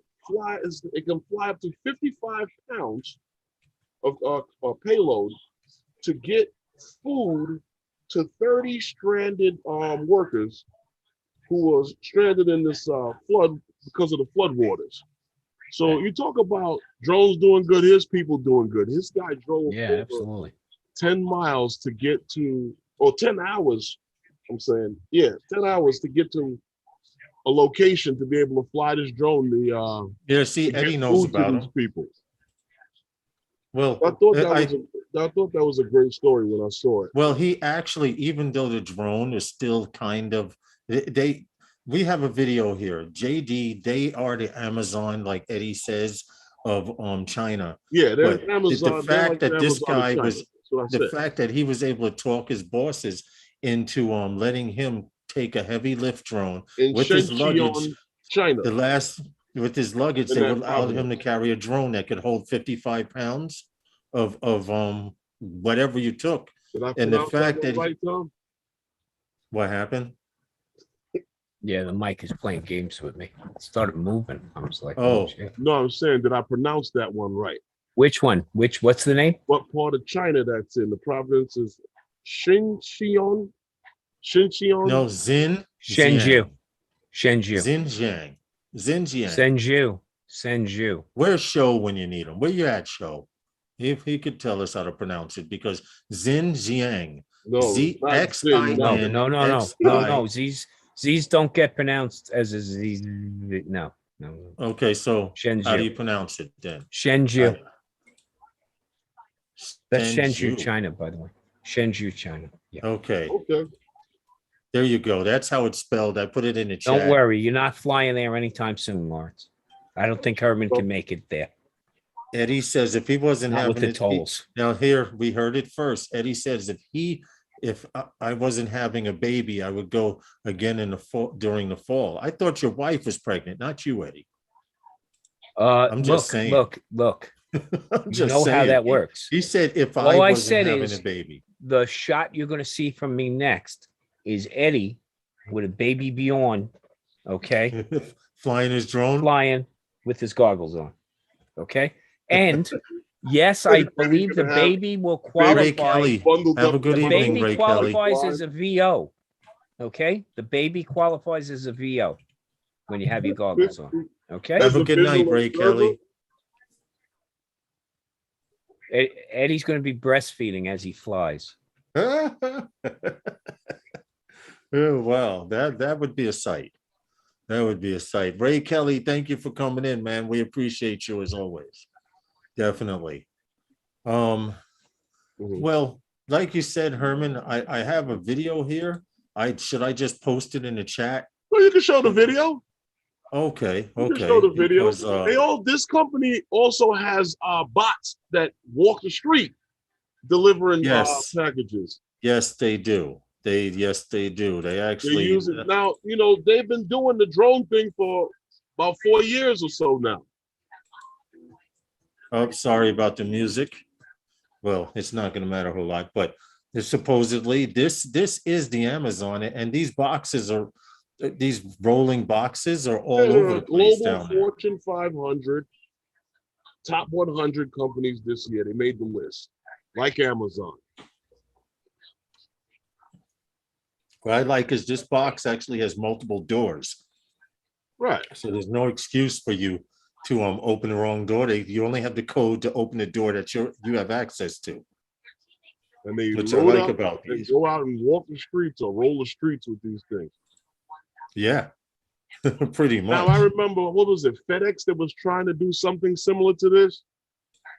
it can fly up to 55 pounds of payload to get food to 30 stranded workers who was stranded in this flood because of the flood waters. So you talk about drones doing good, here's people doing good. This guy drove Yeah, over absolutely. 10 miles to get to, or 10 hours, I'm saying, yeah, 10 hours to get to a location to be able to fly this drone. Yeah, see, To Eddie get knows food to about these them. people. Well, I thought that was a great story when I saw it. well, he actually, even though the drone is still kind of, we have a video here. JD, they are the Amazon, like Eddie says, of China. Yeah, they're But Amazon. the they're fact like that the this Amazon of guy China. was, That's what I the said. fact that he was able to talk his bosses into letting him take a heavy lift drone In with his Shenzhen, luggage. China. With his luggage, In they that would allow him province. to carry a drone that could hold 55 pounds of whatever you took. Did I and the pronounce fact one that he- right, Tom? What happened? Yeah, the mic is playing games with me. It started moving. I was like, Oh. shit. No, I'm saying, did I pronounce that one right? Which one? What's the name? What part of China that's in? The province is Xinjiang. Xinjiang. No, Xin Shenzhou. Jiang. Shenzhou. Xinjiang. Xinjiang. Senju. Senju. Where's Show when you need him? Where you at, Show? If he could tell us how to pronounce it, because Xinjiang. No, it's not Xin. No, No, no, no, no, no, no. Z's don't get pronounced as a Z. No, no. Okay, so how do you Shenzhou. pronounce it then? Shenzhou. That's Shenzhou, Shenzhou. China, by the way. Shenzhou, China. Yeah. Okay, okay. there you go. That's how it's spelled. I put it in the chat. Don't worry, you're not flying there anytime soon, Lawrence. I don't think Herman can make it there. Eddie says if he wasn't Not having with the his tolls. now here we heard it first. Eddie says if I wasn't having a baby, I would go again in the fall during the fall. I thought your wife was pregnant, not you, Eddie. I'm just saying. Look. I'm You just know how saying. that works. He said if All I I wasn't said having is- a baby. The shot you're going to see from me next is Eddie with a baby Bjorn, okay, Flying his drone. flying with his goggles on, okay? And yes, I believe the baby will Ray qualify. Kelly. Bundled Have a up good The in evening, baby Ray Kelly. qualifies as a VO, okay? The baby qualifies as a VO when you have your goggles on, okay? Have a As a good night, visual Ray observer? Kelly. Eddie's going to be breastfeeding as he flies. Oh, wow, that would be a sight. That would be a sight. Ray Kelly, thank you for coming in, man. We appreciate you as always. Definitely. Mhm. Well, like you said, Herman, I have a video here. Should I just post it in the chat? Well, you can show the video. Okay, You can okay. show the video. Because, This company also has bots that walk the street delivering Yes. packages. yes, they do. Yes, they do. They They actually use it now. You know, they've been doing the drone thing for about 4 years or so now. Oh, sorry about the music. Well, it's not going to matter a whole lot, but supposedly this is the Amazon, and these boxes are these rolling boxes are all They're over the place global down there. Fortune 500, top 100 companies this year. They made the list, like Amazon. What I like is this box actually has multiple doors, Right. so there's no excuse for you to open the wrong door. You only have the code to open the door that you have access to. And they Which I load like up about and these. go out and walk the streets or roll the streets with these things. Yeah, pretty much. Now I remember, what was it, FedEx that was trying to do something similar to this,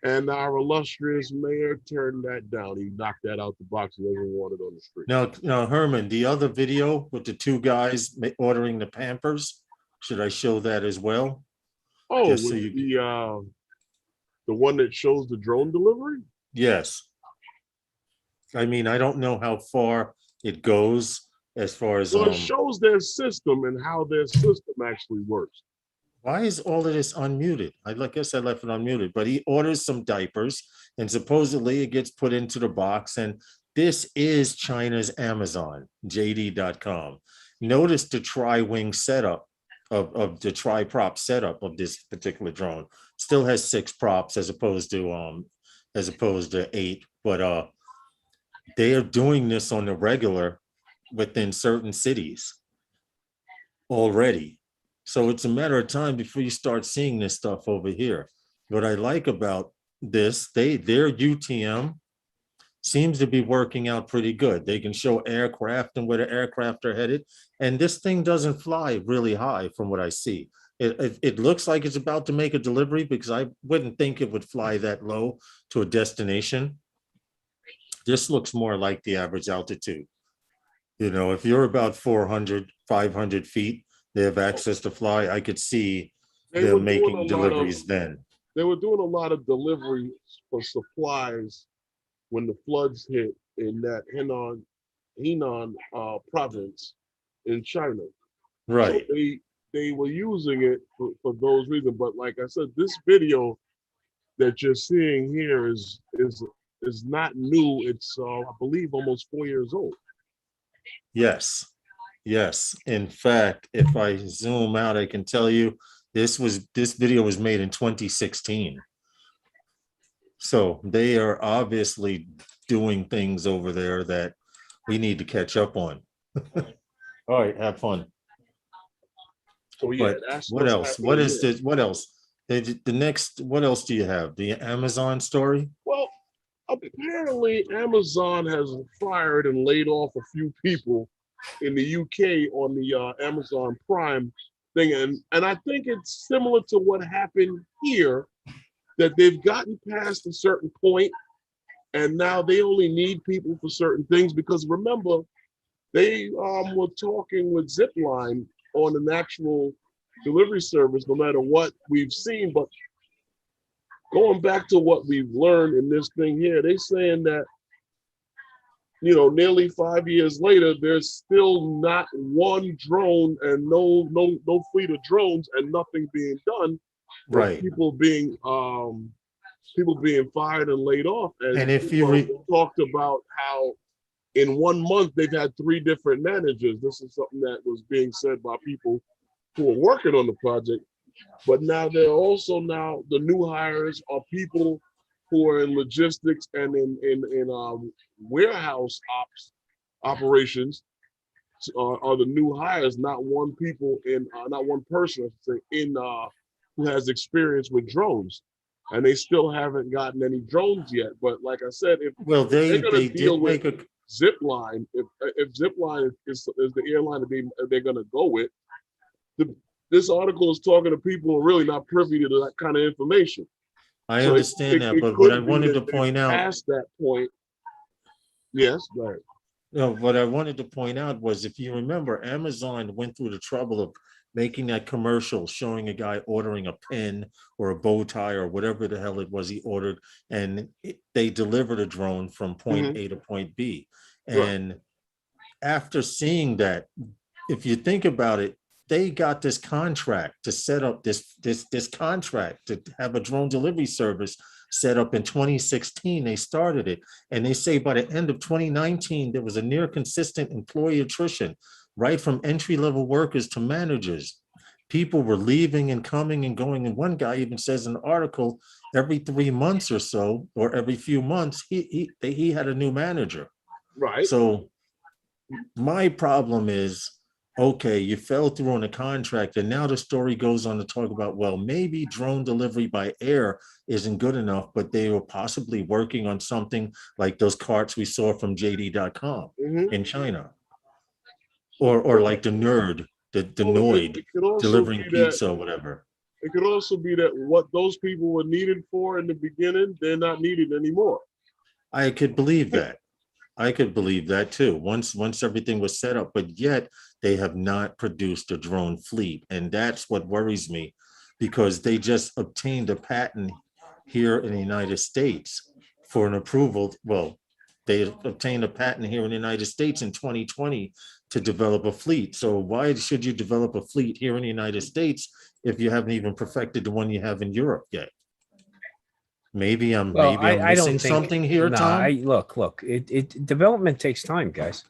and our illustrious mayor turned that down. He knocked that out the box. He doesn't want it on the street. Now, Herman, the other video with the two guys ordering the Pampers, should I show that as well? Oh, Just so with you- the one that shows the drone delivery? Yes. I mean, I don't know how far it goes as far as Well, it shows their system and how their system actually works. why is all of this unmuted? I guess I left it unmuted, but he orders some diapers and supposedly it gets put into the box. And this is China's Amazon, JD.com. Notice the tri-wing setup of the tri-prop setup of this particular drone. Still has 6 props as opposed to 8, but they are doing this on the regular within certain cities already. So it's a matter of time before you start seeing this stuff over here. What I like about this, their UTM seems to be working out pretty good. They can show aircraft and where the aircraft are headed. And this thing doesn't fly really high from what I see. It looks like it's about to make a delivery because I wouldn't think it would fly that low to a destination. This looks more like the average altitude. You know, if you're about 400, 500 feet, they have access to fly. I could see They were them doing making a lot deliveries of- then. They were doing a lot of deliveries for supplies when the floods hit in that Henan province in China. Right. So they were using it for those reasons. But like I said, this video that you're seeing here is not new. It's I believe almost 4 years old. Yes. Yes. In fact, if I zoom out, I can tell you this video was made in 2016. So they are obviously doing things over there that we need to catch up on. All right, have fun. So yeah, But that's what what's else? What happening is there. this? What else? The next, what else do you have? The Amazon story? Well, apparently Amazon has fired and laid off a few people in the UK on the Amazon Prime thing, and I think it's similar to what happened here, that they've gotten past a certain point, and now they only need people for certain things. Because remember, they were talking with Zipline on an actual delivery service, no matter what we've seen. But going back to what we've learned in this thing here, they saying that, nearly 5 years later, there's still not one drone and no fleet of drones and nothing being done. Right. People being fired and laid off. And And if you talked about how in 1 month they've had 3 different managers. This is something that was being said by people who are working on the project. But now the new hires are people who are in logistics and in warehouse operations are the new hires, not one person, I should say, who has experience with drones. And they still haven't gotten any drones yet. But like I said, if well, they're going they to deal did with make a Zipline, if Zipline is the airline that they're going to go with, this article is talking to people who are really not privy to that kind of information. I So understand that, it but what I could be wanted to that they're point out, past that point. Yes, right. no, what I wanted to point out was, if you remember, Amazon went through the trouble of making that commercial showing a guy ordering a pen or a bow tie or whatever the hell it was he ordered, and they delivered a drone from point A to point B. Right. And after seeing that, if you think about it, they got this contract to set up this contract to have a drone delivery service set up in 2016. They started it, and they say by the end of 2019 there was a near consistent employee attrition, right from entry-level workers to managers. People were leaving and coming and going, and one guy even says in the article, every 3 months or so, or every few months, he had a new manager. Right. So my problem is, okay, you fell through on a contract, and now the story goes on to talk about, well, maybe drone delivery by air isn't good enough, but they were possibly working on something like those carts we saw from JD.com in China, or like the Nerd, the Noid It could also delivering be that pizza or whatever. it could also be that what those people were needed for in the beginning, they're not needed anymore. I could believe that. I could believe that too. Once everything was set up, but yet they have not produced a drone fleet, and that's what worries me, because they just obtained a patent here in the United States for an approval. Well, they obtained a patent here in the United States in 2020 to develop a fleet. So why should you develop a fleet here in the United States if you haven't even perfected the one you have in Europe yet? Maybe I'm I don't missing think something here, Tom. look, it development takes time, guys.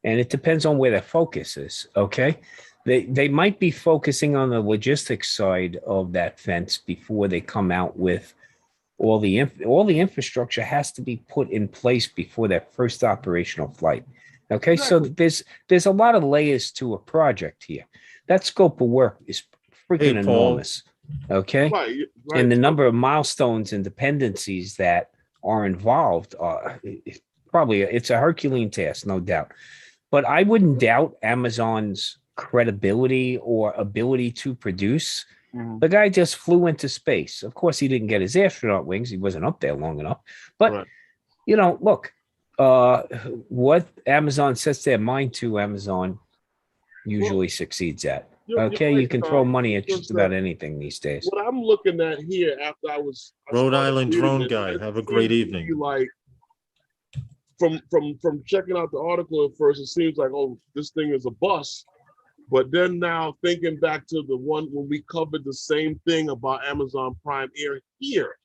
And it depends on where their focus is. Okay. They might be focusing on the logistics side of that fence before they come out with all the infrastructure has to be put in place before that first operational flight. Okay. Exactly. So there's a lot of layers to a project here. That scope of work is freaking Hey, Paul. enormous. Okay. Right. And the number of milestones and dependencies that are involved are it's a Herculean task, no doubt. But I wouldn't doubt Amazon's credibility or ability to produce. The guy just flew into space. Of course, he didn't get his astronaut wings. He wasn't up there long enough. But, look, what Amazon sets their mind to, Amazon usually succeeds at. Okay, you can throw money at just about anything these days. What I'm looking at here after I Rhode started Island reading drone it, guy. it Have a seemed great to evening. be like from checking out the article at first, it seems like, oh, this thing is a bust. But then now thinking back to the one when we covered the same thing about Amazon Prime Air here,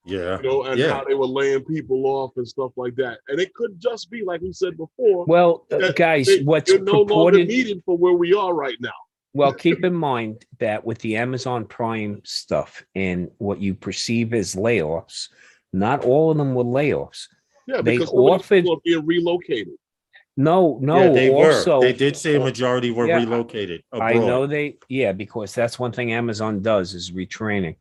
Yeah. and how they were laying people off and stuff like that. And it could just be, like we said before, well, guys, what's they're no longer purported needed for where we are right now. Well, keep in mind that with the Amazon Prime stuff and what you perceive as layoffs, Not all of them were layoffs. Yeah, They because some of these offered people are being relocated. no, Yeah, they were. also They did say a majority were yeah, relocated I know abroad. because that's one thing Amazon does is retraining.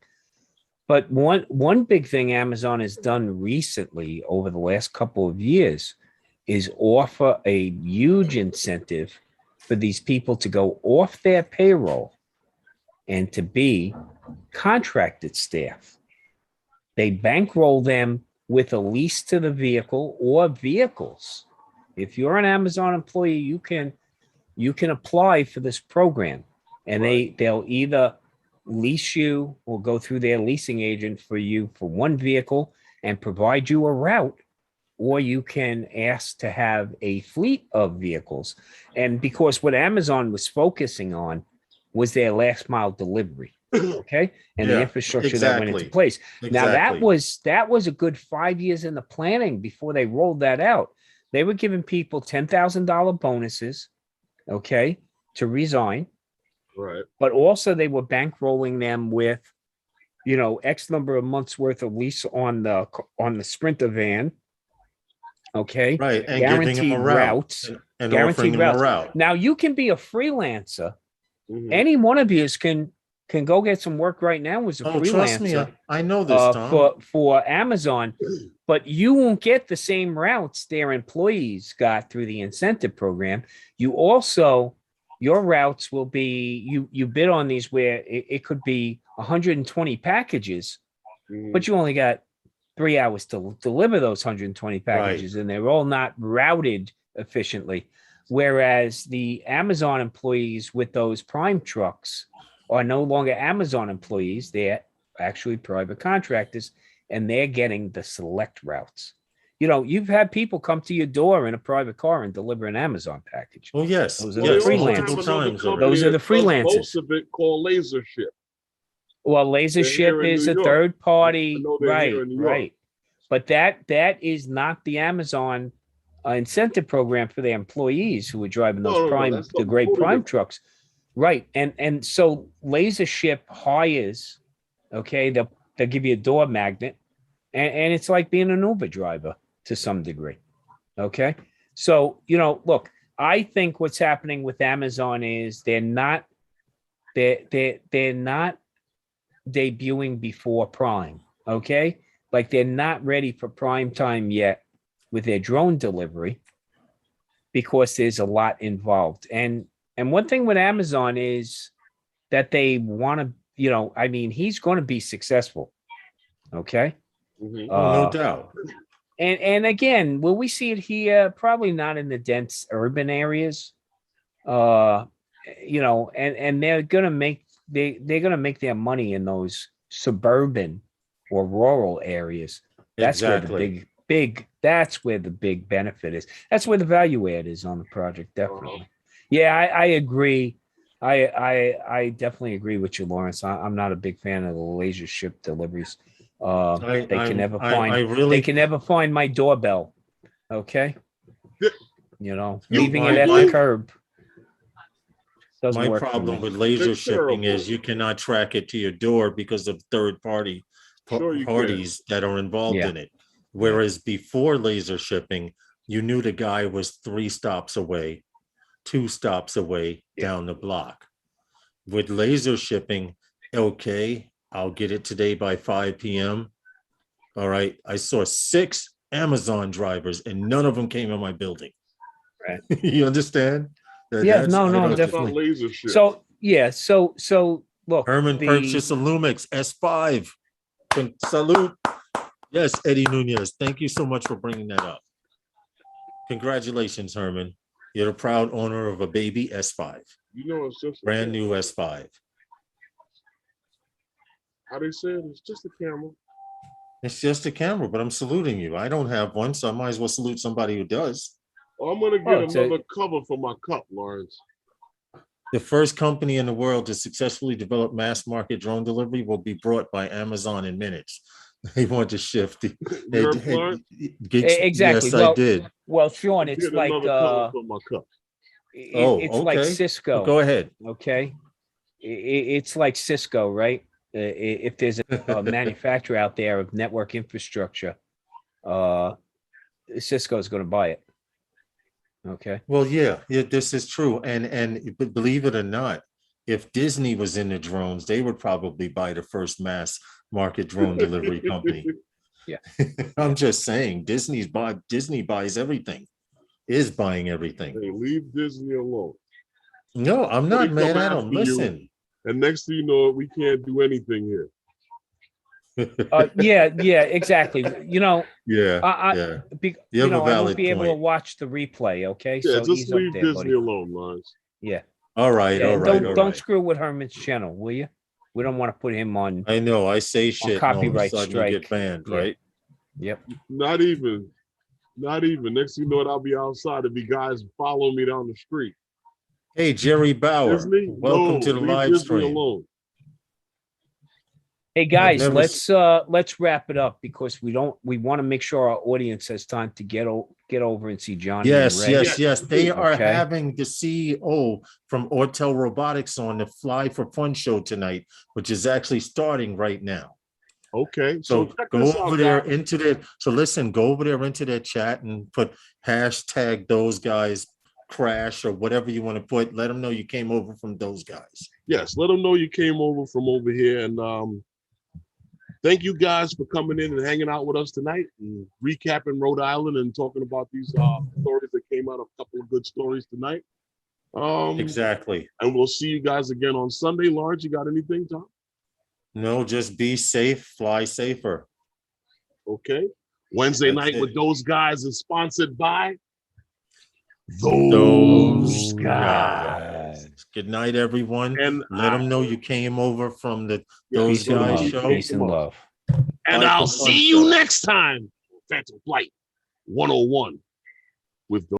But one big thing Amazon has done recently over the last couple of years is offer a huge incentive for these people to go off their payroll and to be contracted staff. They bankroll them with a lease to the vehicle or vehicles. If you're an Amazon employee, you can apply for this program, and they'll either lease you or go through their leasing agent for you for one vehicle and provide you a route, or you can ask to have a fleet of vehicles. And because what Amazon was focusing on was their last mile delivery, okay, and the Yeah, infrastructure that went into exactly. place. Now Exactly. that was a good 5 years in the planning before they rolled that out. They were giving people $10,000 bonuses, okay, to resign, Right. but also they were bankrolling them with, X number of months worth of lease on the Sprinter van, okay, Right. And giving them guaranteed a route routes, and offering guaranteed them a routes. route. Now you can be a freelancer. Mhm. Any one of you can go get some work right now as a Oh, trust me, freelancer I know this, Tom. for Amazon, but you won't get the same routes their employees got through the incentive program. You also, your routes will be, you bid on these where it could be 120 packages, Mhm. but you only got 3 hours to deliver those 120 packages, and they're all not routed efficiently. Whereas the Amazon employees with those Prime trucks are no longer Amazon employees, they're actually private contractors, and they're getting the select routes. You've had people come to your door in a private car and deliver an Amazon package. Oh, yes. Those are Well, the they Yes, also freelancers. have multiple another times company already. Those are the that does freelancers. most of it called Laser Ship. Well, Laser They're here Ship in is New a York. third I party, know they're here right? in New York. Right. But that is not the Amazon incentive program for their employees who are driving those No. That's the something great totally Prime different. trucks, right? And so Laser Ship hires, okay, they'll give you a door magnet, and it's like being an Uber driver to some degree, okay. So look, I think what's happening with Amazon is they're not debuting before Prime, okay? Like they're not ready for prime time yet with their drone delivery because there's a lot involved. And one thing with Amazon is that they want to, I mean, he's going to be successful, okay? Mhm. Oh, no doubt. And again, will we see it here? Probably not in the dense urban areas. And they're gonna make they're gonna make their money in those suburban or rural areas. That's where the Exactly. that's where the big benefit is. That's where the value add is on the project, definitely. Yeah, I agree. I definitely agree with you, Lawrence. I'm not a big fan of the laser ship deliveries. I They can never find I really my doorbell. Okay. You Leaving it my at the curb doesn't my work for problem me. with laser It's shipping terrible. is you cannot track it to your door because of third Sure you can. parties that are involved Yeah. in it. Whereas before laser shipping, you knew the guy was 3 stops away, 2 stops away Yeah. down the block. With laser shipping, okay, I'll get it today by 5 p.m. All right. I saw 6 Amazon drivers and none of them came in my building. Right. You understand? Yeah, That's, no, I don't That's just, not definitely. Laser Ship. So yeah, so look, Herman purchased a Lumix S5. Salute. Yes, Eddie Nunez. Thank you so much for bringing that up. Congratulations, Herman. You're the proud owner of a baby S5, It's just brand new S5. how they say it. It's just a camera. It's just a camera, but I'm saluting you. I don't have one, so I might as well salute somebody who does. Oh, I'm gonna Oh, get it's another cover for my cup, Lawrence. The first company in the world to successfully develop mass market drone delivery will be brought by Amazon in minutes. They want to shift. You heard Lawrence? exactly. Yes, I did. Well, Sean, I'm it's getting like another cover for my cup. it's like Okay. Cisco. Go ahead. Okay, it's like Cisco, right? If there's a manufacturer out there of network infrastructure, Cisco's going to buy it. Okay. Well, yeah, this is true. And but believe it or not, if Disney was in the drones, they would probably buy the first mass market drone delivery company. Yeah. I'm just saying, Disney buys everything, is buying everything. Hey, leave Disney alone. No, I'm not, They man. come I don't after you. listen. And next thing you know, we can't do anything here. Yeah, exactly. You know, Yeah, I yeah. be, You have a I won't valid be able to point. watch the replay. Okay, Yeah, so just ease up leave there, Disney buddy. alone, Lawrence. Yeah, All right, yeah. all And right, don't all right. screw with Herman's channel, will you? We don't want to put him on I know I say shit, and all of a copyright sudden you get strike. banned, Yeah. right? Yep. Not even. Next thing you know, I'll be outside. There'll be guys following me down the street. Hey, Jerry Bauer, Disney? welcome No, to the leave live Disney stream. alone. Hey guys, never let's wrap it up because we want to make sure our audience has time to get over and see Johnny and Yes, Ray. yes. They are Okay. having the CEO from Ortel Robotics on the Fly for Fun show tonight, which is actually starting right now. Okay, So check go this over out, there guys. into their. So listen, go over there into their chat and put hashtag those guys crash or whatever you want to put. Let them know you came over from those guys. Yes, let them know you came over from over here. And thank you guys for coming in and hanging out with us tonight and recapping Rhode Island and talking about these stories that came out. A couple of good stories tonight. Exactly. And we'll see you guys again on Sunday. Lawrence, you got anything, Tom? No, just be safe, fly safer. Okay. Wednesday That's night it. with those guys is sponsored by Those guys. Good night, everyone. And Let them know you came over from the Yeah, Those Peace and Guys love. show. Peace and love. And Fly I'll for Fun see you show. next time. Phantom Flight 101 with